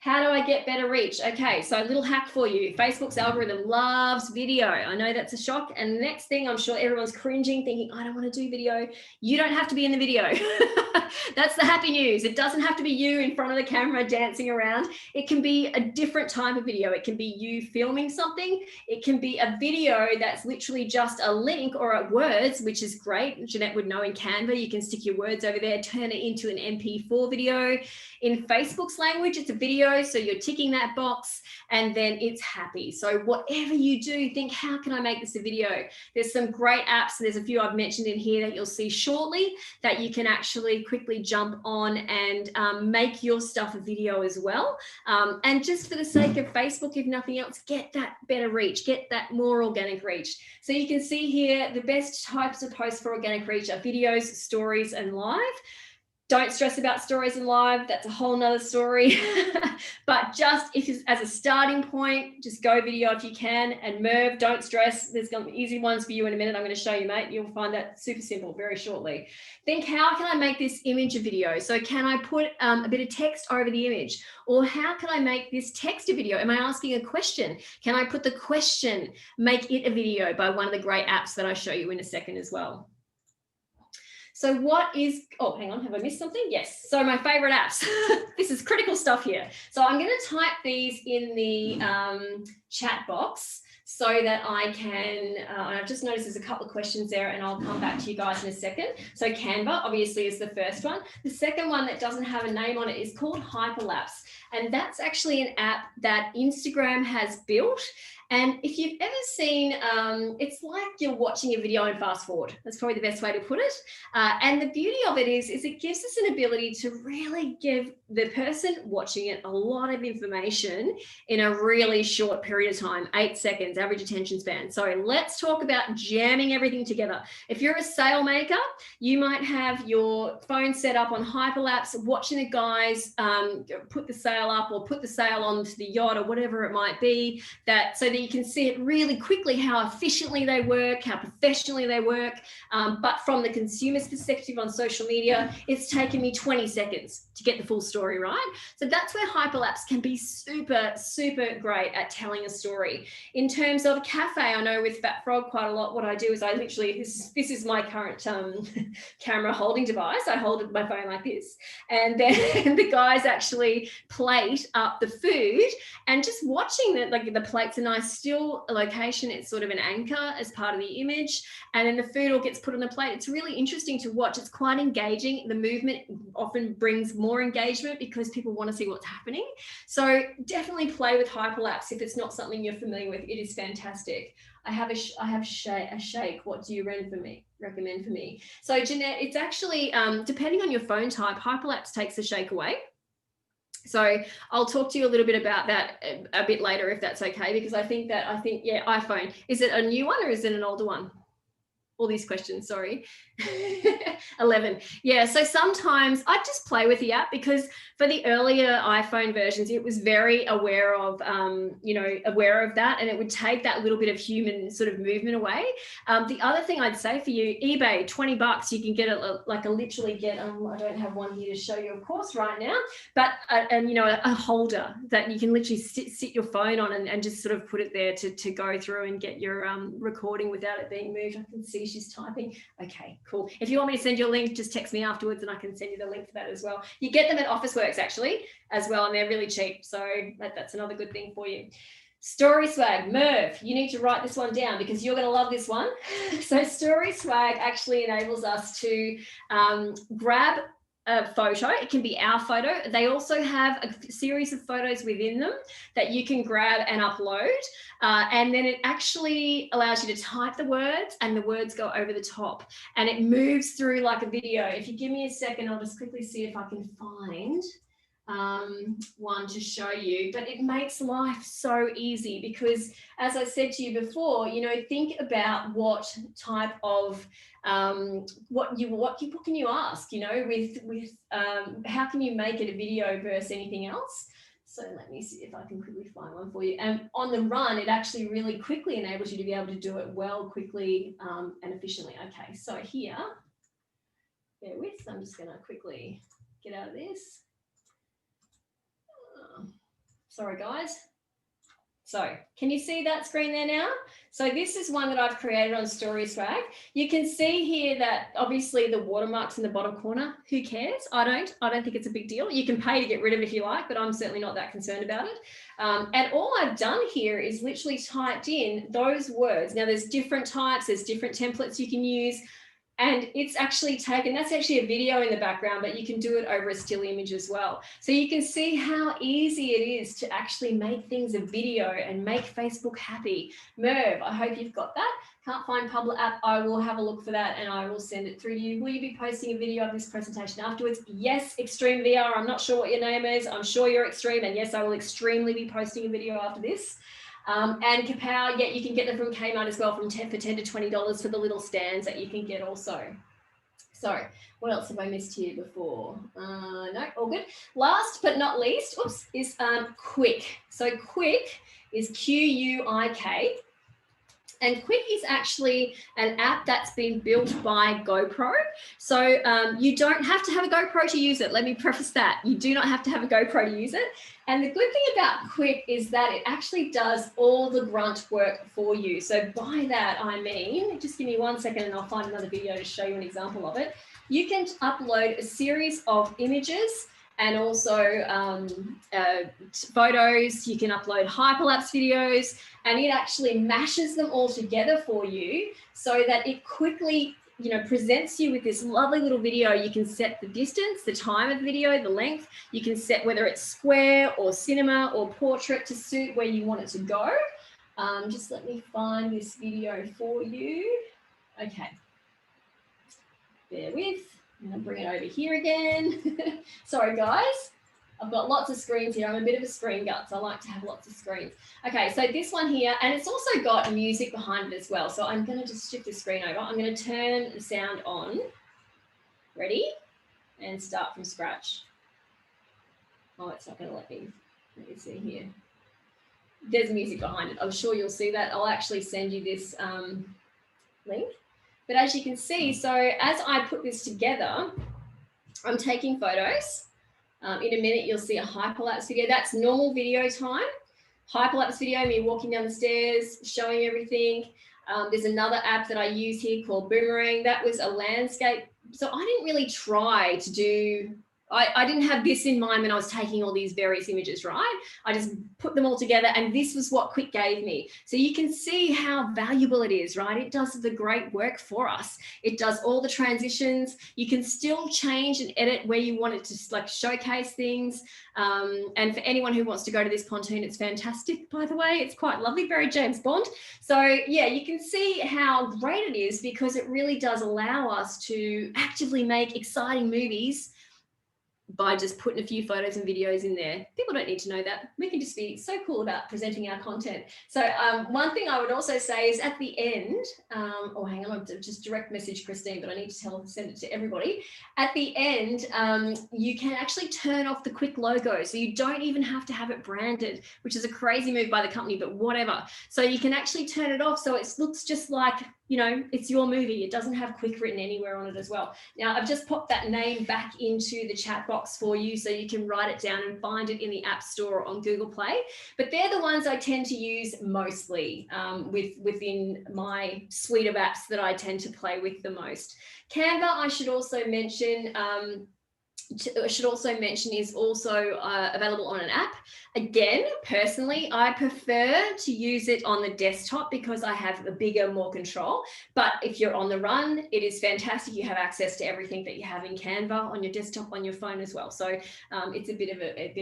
How do I get better reach? Okay, so a little hack for you. Facebook's algorithm loves video. I know that's a shock. And the next thing, I'm sure everyone's cringing, thinking, I don't want to do video. You don't have to be in the video. That's the happy news. It doesn't have to be you in front of the camera dancing around. It can be a different type of video. It can be you filming something. It can be a video that's literally just a link or a words, which is great. Jeanette would know in Canva, you can stick your words over there, turn it into an MP4 video. In Facebook's language, it's a video. So you're ticking that box and then it's happy. So whatever you do, think, how can I make this a video? There's some great apps. There's a few I've mentioned in here that you'll see shortly that you can actually quickly jump on and make your stuff a video as well. And just for the sake of Facebook, if nothing else, get that better reach, get that more organic reach. So you can see here, the best types of posts for organic reach are videos, stories, and live. Don't stress about stories and live. That's a whole nother story. But just as a starting point, just go video if you can. And Merv, don't stress. There's going to be easy ones for you in a minute. I'm going to show you, mate. You'll find that super simple very shortly. Think, how can I make this image a video? So can I put a bit of text over the image? Or how can I make this text a video? Am I asking a question? Can I put the question, make it a video, by one of the great apps that I show you in a second as well? So what is, oh, hang on, have I missed something? Yes, so my favorite apps. This is critical stuff here. So I'm going to type these in the chat box so that I can, I've just noticed there's a couple of questions there and I'll come back to you guys in a second. So Canva obviously is the first one. The second one that doesn't have a name on it is called Hyperlapse. And that's actually an app that Instagram has built. And if you've ever seen, it's like you're watching a video and fast forward. That's probably the best way to put it. And the beauty of it is it gives us an ability to really give the person watching it a lot of information in a really short period of time, 8 seconds, average attention span. So let's talk about jamming everything together. If you're a sale maker, you might have your phone set up on Hyperlapse, watching the guys put the sale up or put the sale onto the yacht or whatever it might be, so that you can see it really quickly, how efficiently they work, how professionally they work. But from the consumer's perspective on social media, it's taken me 20 seconds to get the full story, right? So that's where Hyperlapse can be super, super great at telling a story. In terms terms of a cafe, I know with Fat Frog quite a lot, what I do is I literally, this is my current camera holding device. I hold my phone like this, and then the guys actually plate up the food, and just watching that, like the plate's a nice still location. It's sort of an anchor as part of the image, and then the food all gets put on the plate. It's really interesting to watch. It's quite engaging. The movement often brings more engagement because people want to see what's happening. So definitely play with hyperlapse if it's not something you're familiar with. It is fantastic. I have a shake. What do you recommend for me? So Jeanette, it's actually depending on your phone type, hyperlapse takes the shake away. So I'll talk to you a little bit about that a bit later if that's okay, because I think yeah, iPhone, is it a new one or is it an older one? All these questions, sorry. 11. Yeah, so sometimes I just play with the app, because for the earlier iPhone versions, it was very aware of, aware of that, and it would take that little bit of human sort of movement away. The other thing I'd say for you, eBay, $20, you can get literally get, I don't have one here to show you, of course, right now, but a holder that you can literally sit your phone on and just sort of put it there to go through and get your recording without it being moved. I can see she's typing. Okay, cool. If you want me to send you a link, just text me afterwards and I can send you the link for that as well. You get them at Officeworks actually as well, and they're really cheap. So that's another good thing for you. Story Swag, Merv, you need to write this one down because you're going to love this one. So Story Swag actually enables us to grab a photo. It can be our photo. They also have a series of photos within them that you can grab and upload. And then it actually allows you to type the words and the words go over the top, and it moves through like a video. If you give me a second, I'll just quickly see if I can find one to show you. But it makes life so easy because, as I said to you before, think about what type of what can you ask, with how can you make it a video versus anything else. So let me see if I can quickly find one for you. And on the run, it actually really quickly enables you to be able to do it well, quickly, and efficiently. Okay, so here, bear with, I'm just going to quickly get out of this. Sorry, guys. So can you see that screen there now? So this is one that I've created on Story Swag. You can see here that obviously the watermark's in the bottom corner. Who cares? I don't think it's a big deal. You can pay to get rid of it if you like, but I'm certainly not that concerned about it. And all I've done here is literally typed in those words. Now there's different types, there's different templates you can use. And it's actually taken, that's actually a video in the background, but you can do it over a still image as well. So you can see how easy it is to actually make things a video and make Facebook happy. Merv, I hope you've got that. Can't find Public app. I will have a look for that and I will send it through to you. Will you be posting a video of this presentation afterwards? Yes, Extreme VR. I'm not sure what your name is. I'm sure you're Extreme. And yes, I will extremely be posting a video after this. And Kapow, yeah, you can get them from Kmart as well for $10 to $20 for the little stands that you can get also. So what else have I missed here before? No, all good. Last but not least, is Quick. So Quick is Q-U-I-K. And Quick is actually an app that's been built by GoPro. So you don't have to have a GoPro to use it. Let me preface that. You do not have to have a GoPro to use it. And the good thing about Quick is that it actually does all the grunt work for you. So by that, I mean, just give me 1 second and I'll find another video to show you an example of it. You can upload a series of images and also photos. You can upload hyperlapse videos, and it actually mashes them all together for you so that it quickly presents you with this lovely little video. You can set the distance, the time of the video, the length. You can set whether it's square or cinema or portrait to suit where you want it to go. Just let me find this video for you. Okay, bear with. I'm going to bring it over here again. Sorry, guys. I've got lots of screens here. I'm a bit of a screen gut, so I like to have lots of screens. Okay, so this one here, and it's also got music behind it as well. So I'm going to just shift the screen over. I'm going to turn the sound on. Ready? And start from scratch. Oh, it's not going to let me see here. There's music behind it. I'm sure you'll see that. I'll actually send you this link. But as you can see, so as I put this together, I'm taking photos. In a minute, you'll see a hyperlapse video. That's normal video time. hyperlapse video, me walking down the stairs, showing everything. There's another app that I use here called Boomerang. That was a landscape. So I didn't really try to do, I didn't have this in mind when I was taking all these various images, right? I just put them all together, and this was what Quick gave me. So you can see how valuable it is, right? It does the great work for us. It does all the transitions. You can still change and edit where you want it to like showcase things. And for anyone who wants to go to this pontoon, it's fantastic, by the way. It's quite lovely, very James Bond. So yeah, you can see how great it is because it really does allow us to actively make exciting movies by just putting a few photos and videos in there. People don't need to know that. We can just be so cool about presenting our content. So one thing I would also say is at the end, oh, hang on, I've just direct message Christine, but I need to send it to everybody. At the end, you can actually turn off the Quick logo. So you don't even have to have it branded, which is a crazy move by the company, but whatever. So you can actually turn it off. So it looks just like, you know, it's your movie. It doesn't have Quick written anywhere on it as well. Now, I've just popped that name back into the chat box for you so you can write it down and find it in the App Store or on Google Play. But they're the ones I tend to use mostly within my suite of apps that I tend to play with the most. Canva, I should also mention, is also available on an app. Again, personally, I prefer to use it on the desktop because I have a bigger, more control. But if you're on the run, it is fantastic. You have access to everything that you have in Canva on your desktop, on your phone as well. So it's a bit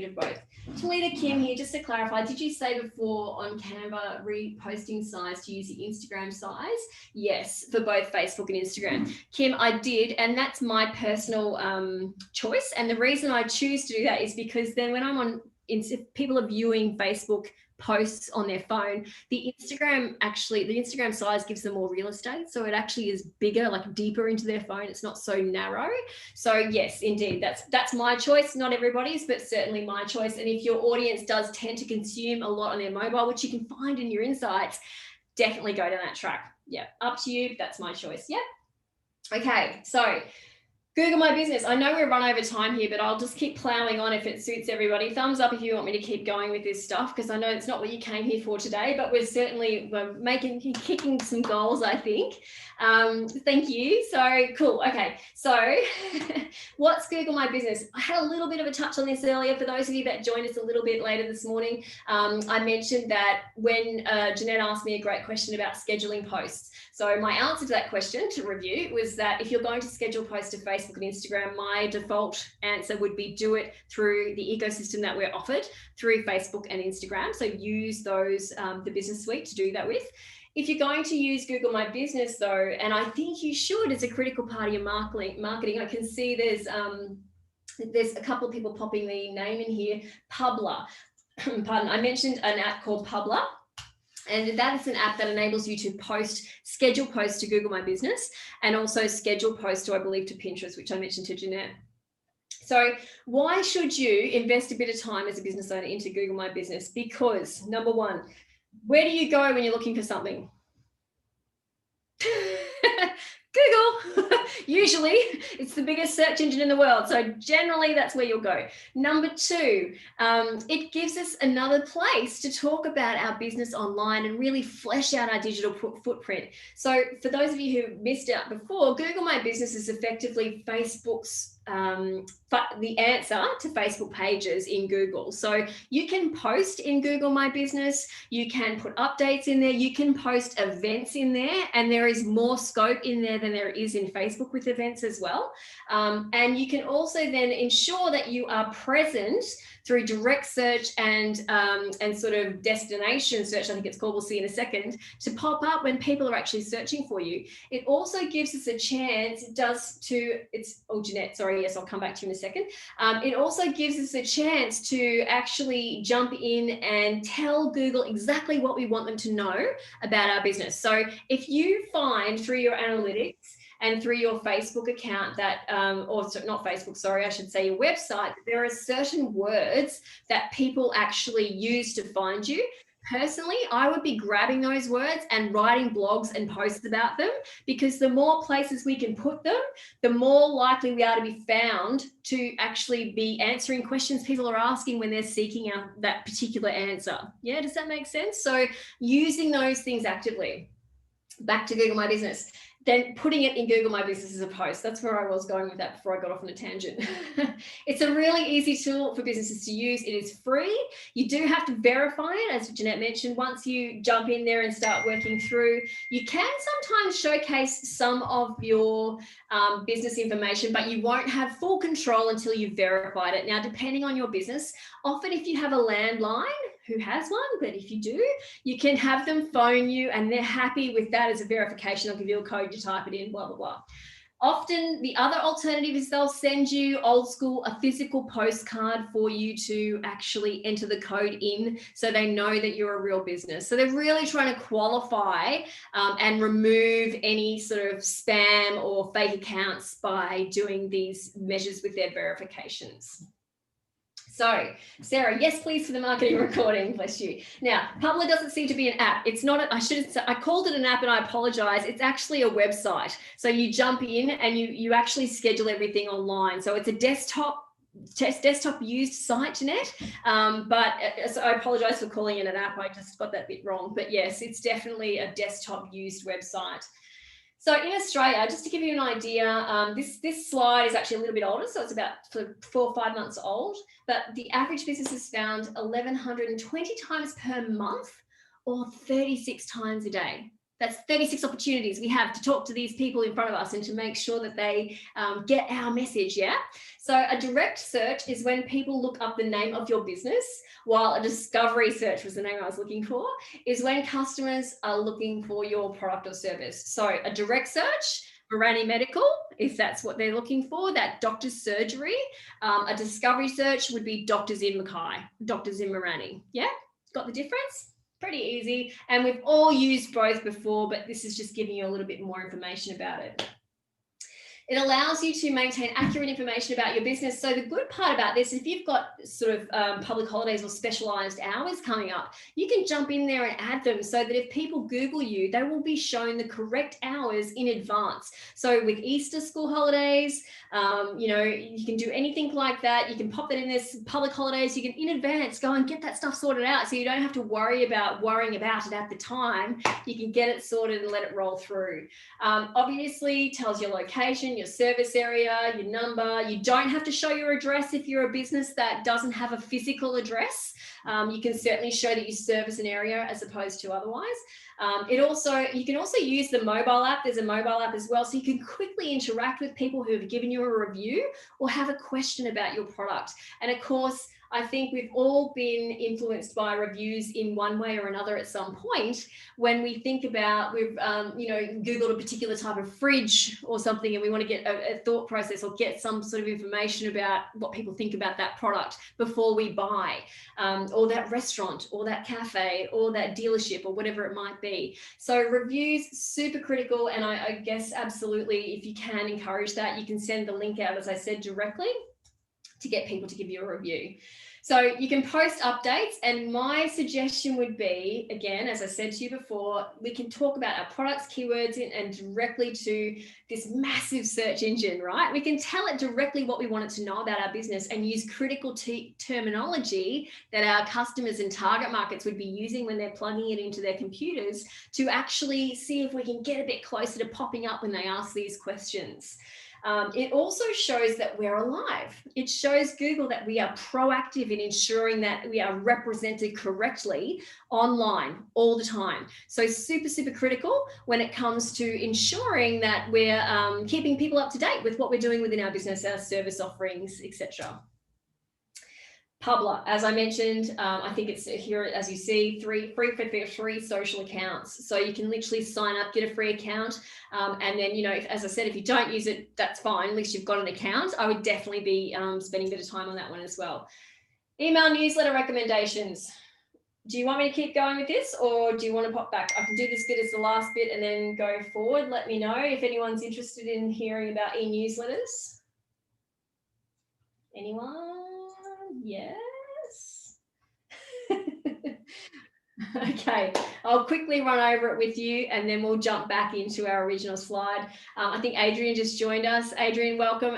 of both. Tolita Kim here, just to clarify, did you say before on Canva reposting size to use the Instagram size? Yes, for both Facebook and Instagram. Kim, I did, and that's my personal choice. And the reason I choose to do that is because then when I'm on, if people are viewing Facebook posts on their phone, the Instagram size gives them more real estate. So it actually is bigger, like deeper into their phone. It's not so narrow. So yes, indeed, that's my choice, not everybody's, but certainly my choice. And if your audience does tend to consume a lot on their mobile, which you can find in your insights, definitely go down that track. Yeah, up to you. That's my choice. Yeah. Okay, so Google My Business. I know we're run over time here, but I'll just keep plowing on if it suits everybody. Thumbs up if you want me to keep going with this stuff, because I know it's not what you came here for today, but we're kicking some goals, I think. Thank you. So cool. Okay. So what's Google My Business? I had a little bit of a touch on this earlier. For those of you that joined us a little bit later this morning, I mentioned that when Jeanette asked me a great question about scheduling posts. So my answer to that question to review was that if you're going to schedule posts to Facebook and Instagram, my default answer would be do it through the ecosystem that we're offered through Facebook and Instagram. So use those, the business suite to do that with. If you're going to use Google My Business though, and I think you should, it's a critical part of your marketing. I can see there's a couple of people popping the name in here, Publer. Pardon, I mentioned an app called Publer. And that is an app that enables you to schedule posts to Google My Business and also schedule posts to, I believe, to Pinterest, which I mentioned to Jeanette. So why should you invest a bit of time as a business owner into Google My Business? Because number one, where do you go when you're looking for something? Google. Usually it's the biggest search engine in the world. So generally that's where you'll go. Number two, it gives us another place to talk about our business online and really flesh out our digital footprint. So for those of you who missed out before, Google My Business is effectively Facebook's the answer to Facebook pages in Google. So you can post in Google My Business, you can put updates in there, you can post events in there, and there is more scope in there than there is in Facebook with events as well. And you can also then ensure that you are present through direct search and sort of destination search, I think it's called, we'll see in a second, to pop up when people are actually searching for you. It also gives us a chance, Jeanette, sorry, yes, I'll come back to you in a second. It also gives us a chance to actually jump in and tell Google exactly what we want them to know about our business. So if you find through your analytics and through your Facebook account that, not Facebook, sorry, I should say your website, there are certain words that people actually use to find you. Personally, I would be grabbing those words and writing blogs and posts about them, because the more places we can put them, the more likely we are to be found to actually be answering questions people are asking when they're seeking out that particular answer. Yeah, does that make sense? So using those things actively. Back to Google My Business, then putting it in Google My Business as a post. That's where I was going with that before I got off on a tangent. It's a really easy tool for businesses to use. It is free. You do have to verify it, as Jeanette mentioned. Once you jump in there and start working through, you can sometimes showcase some of your business information, but you won't have full control until you've verified it. Now, depending on your business, often if you have a landline, who has one, but if you do, you can have them phone you and they're happy with that as a verification. They'll give you a code, you type it in, blah, blah, blah. Often the other alternative is they'll send you old school, a physical postcard for you to actually enter the code in, so they know that you're a real business. So they're really trying to qualify and remove any sort of spam or fake accounts by doing these measures with their verifications. So, Sarah, yes, please, for the marketing recording, bless you. Now, Publer doesn't seem to be an app. It's not, I called it an app and I apologize. It's actually a website. So you jump in and you actually schedule everything online. So it's a desktop used site, Jeanette. So I apologize for calling it an app. I just got that bit wrong. But yes, it's definitely a desktop used website. So in Australia, just to give you an idea, this slide is actually a little bit older, so it's about 4 or 5 months old, but the average business is found 1,120 times per month or 36 times a day. That's 36 opportunities we have to talk to these people in front of us and to make sure that they get our message, yeah? So a direct search is when people look up the name of your business, while a discovery search was the name I was looking for, is when customers are looking for your product or service. So a direct search, Marani Medical, if that's what they're looking for, that doctor's surgery. A discovery search would be doctors in Mackay, doctors in Marani. Yeah, got the difference? Pretty easy. And we've all used both before, but this is just giving you a little bit more information about it. It allows you to maintain accurate information about your business. So the good part about this, if you've got sort of public holidays or specialised hours coming up, you can jump in there and add them so that if people Google you, they will be shown the correct hours in advance. So with Easter school holidays, you know, you can do anything like that. You can pop that in this public holidays. You can in advance go and get that stuff sorted out, so you don't have to worrying about it at the time. You can get it sorted and let it roll through. Obviously tells your location, your service area, your number. You don't have to show your address if you're a business that doesn't have a physical address. You can certainly show that you service an area as opposed to otherwise. You can also use the mobile app. There's a mobile app as well, so you can quickly interact with people who have given you a review or have a question about your product. And of course, I think we've all been influenced by reviews in one way or another at some point. When we think about, we've Googled a particular type of fridge or something, and we want to get a thought process or get some sort of information about what people think about that product before we buy, or that restaurant or that cafe or that dealership or whatever it might be. So reviews, super critical. And I guess absolutely, if you can encourage that, you can send the link out, as I said, directly to get people to give you a review. So you can post updates, and my suggestion would be, again, as I said to you before, we can talk about our products, keywords, and directly to this massive search engine, right? We can tell it directly what we want it to know about our business and use critical terminology that our customers and target markets would be using when they're plugging it into their computers to actually see if we can get a bit closer to popping up when they ask these questions. It also shows that we're alive. It shows Google that we are proactive in ensuring that we are represented correctly online all the time. So super, super critical when it comes to ensuring that we're keeping people up to date with what we're doing within our business, our service offerings, etc. Publer, as I mentioned, I think it's here, as you see, free for 3 social accounts. So you can literally sign up, get a free account. And then, as I said, if you don't use it, that's fine. At least you've got an account. I would definitely be spending a bit of time on that one as well. Email newsletter recommendations. Do you want me to keep going with this, or do you want to pop back? I can do this bit as the last bit and then go forward. Let me know if anyone's interested in hearing about e-newsletters. Anyone? Yes. Okay, I'll quickly run over it with you and then we'll jump back into our original slide. I think Adrian just joined us. Adrian, welcome.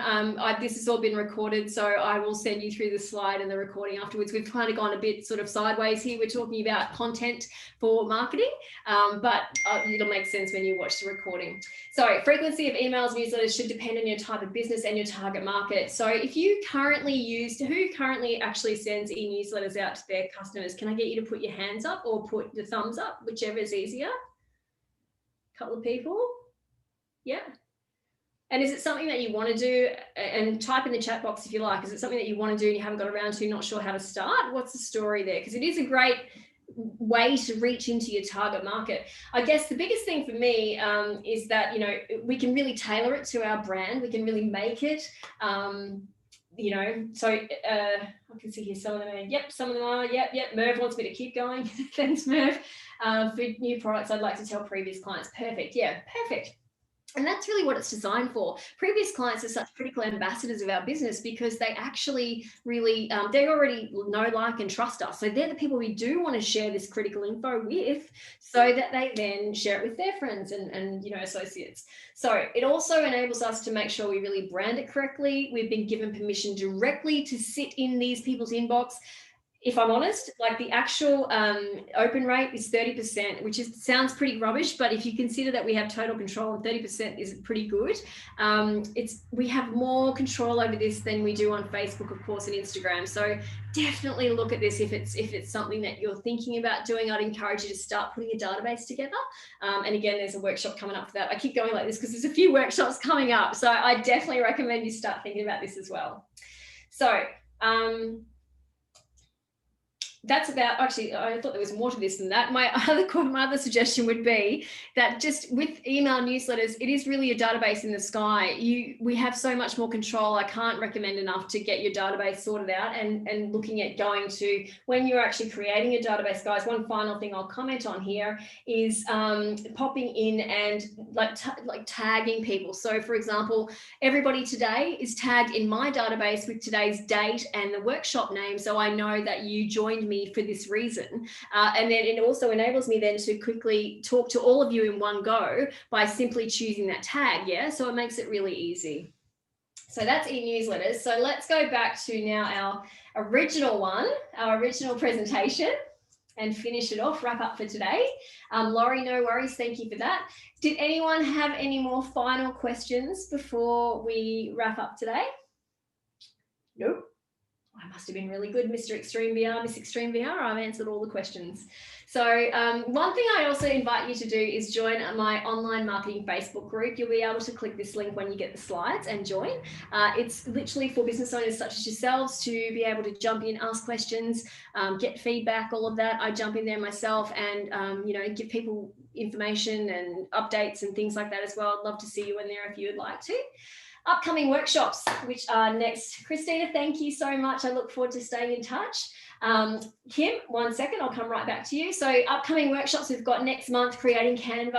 This has all been recorded, so I will send you through the slide and the recording afterwards. We've kind of gone a bit sort of sideways here. We're talking about content for marketing, but it'll make sense when you watch the recording. So frequency of emails, newsletters should depend on your type of business and your target market. So if you who currently actually sends e-newsletters out to their customers, can I get you to put your hands up or put the thumbs up, whichever is easier? A couple of people. Yeah. And is it something that you want to do? And type in the chat box if you like. Is it something that you want to do and you haven't got around to, not sure how to start? What's the story there? Because it is a great way to reach into your target market. I guess the biggest thing for me is that, you know, we can really tailor it to our brand. We can really make it, you know, so I can see here some of them are, yep, some of them are, yep, Merv wants me to keep going. Thanks, Merv. For new products, I'd like to tell previous clients. Perfect, yeah, perfect. And that's really what it's designed for. Previous clients are such critical ambassadors of our business because they actually really, they already know, like, and trust us. So they're the people we do want to share this critical info with so that they then share it with their friends and you know, associates. So it also enables us to make sure we really brand it correctly. We've been given permission directly to sit in these people's inbox. If I'm honest, like the actual open rate is 30%, which sounds pretty rubbish, but if you consider that we have total control and 30% is pretty good, we have more control over this than we do on Facebook, of course, and Instagram. So definitely look at this if it's something that you're thinking about doing. I'd encourage you to start putting a database together. And again, there's a workshop coming up for that. I keep going like this because there's a few workshops coming up. So I definitely recommend you start thinking about this as well. So that's about, actually, I thought there was more to this than that. My other suggestion would be that just with email newsletters, it is really a database in the sky. We have so much more control. I can't recommend enough to get your database sorted out and looking at going to, when you're actually creating a database, guys, one final thing I'll comment on here is popping in and like tagging people. So for example, everybody today is tagged in my database with today's date and the workshop name. So I know that you joined me for this reason. And then it also enables me then to quickly talk to all of you in one go by simply choosing that tag. Yeah, so it makes it really easy. So that's e-newsletters. So let's go back to now our original presentation and finish it off, wrap up for today. Laurie, no worries, thank you for that. Did anyone have any more final questions before we wrap up today? Nope. I must have been really good, Mr. Extreme VR, Miss Extreme VR. I've answered all the questions. So one thing I also invite you to do is join my online marketing Facebook group. You'll be able to click this link when you get the slides and join. It's literally for business owners such as yourselves to be able to jump in, ask questions, get feedback, all of that. I jump in there myself and, you know, give people information and updates and things like that as well. I'd love to see you in there if you would like to. Upcoming workshops, which are next. Christina, thank you so much. I look forward to staying in touch. Kim, 1 second, I'll come right back to you. So upcoming workshops we've got next month, creating content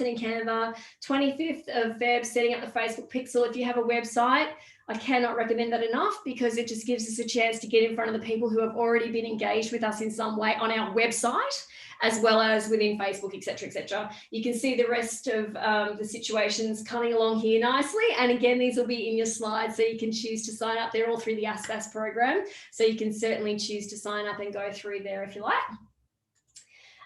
in Canva, 25th of Feb, setting up the Facebook pixel. If you have a website, I cannot recommend that enough because it just gives us a chance to get in front of the people who have already been engaged with us in some way on our website, as well as within Facebook, etc., etc. You can see the rest of the situations coming along here nicely. And again, these will be in your slides, so you can choose to sign up. They're all through the ASBAS program, so you can certainly choose to sign up and go through there if you like.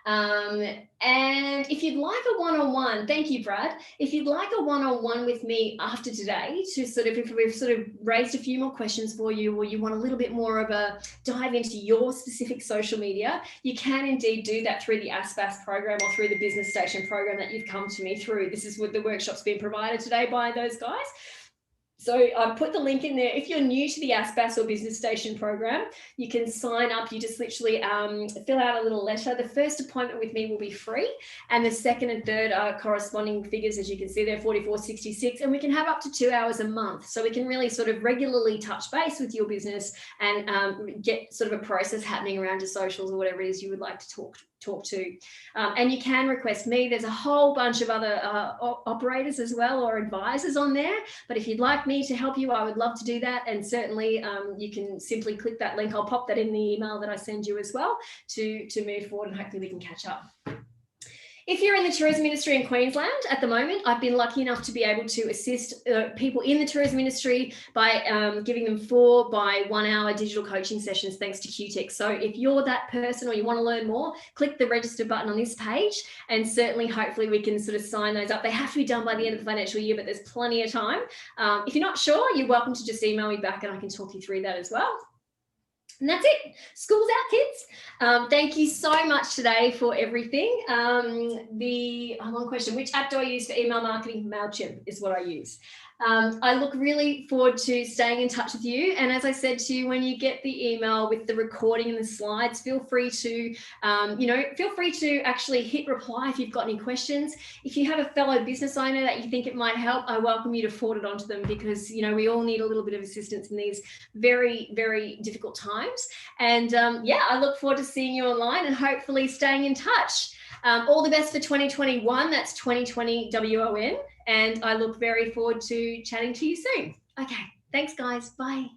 And if you'd like a one-on-one, thank you, Brad. If you'd like a one-on-one with me after today to sort of, if we've sort of raised a few more questions for you, or you want a little bit more of a dive into your specific social media, you can indeed do that through the ASBAS program or through the Business Station program that you've come to me through. This is what the workshop's been provided today by those guys. So I put the link in there. If you're new to the ASBAS or Business Station program, you can sign up. You just literally fill out a little letter. The first appointment with me will be free, and the second and third are corresponding figures. As you can see, they're $44.66, and we can have up to 2 hours a month. So we can really sort of regularly touch base with your business and get sort of a process happening around your socials or whatever it is you would like to talk to. And you can request me. There's a whole bunch of other operators as well, or advisors on there. But if you'd like me to help you, I would love to do that. And certainly you can simply click that link. I'll pop that in the email that I send you as well to move forward, and hopefully we can catch up. If you're in the tourism industry in Queensland at the moment, I've been lucky enough to be able to assist people in the tourism industry by giving them 4 by 1 hour digital coaching sessions thanks to QTech. So if you're that person or you want to learn more, click the register button on this page, and certainly hopefully we can sort of sign those up. They have to be done by the end of the financial year, but there's plenty of time. If you're not sure, you're welcome to just email me back and I can talk you through that as well. And that's it. School's out, kids. Thank you so much today for everything. One question, which app do I use for email marketing? MailChimp is what I use. I look really forward to staying in touch with you. And as I said to you, when you get the email with the recording and the slides, feel free to, actually hit reply if you've got any questions. If you have a fellow business owner that you think it might help, I welcome you to forward it on to them, because, we all need a little bit of assistance in these very, very difficult times. And I look forward to seeing you online and hopefully staying in touch. All the best for 2021. That's 2020 WON. And I look very forward to chatting to you soon. Okay, thanks guys. Bye.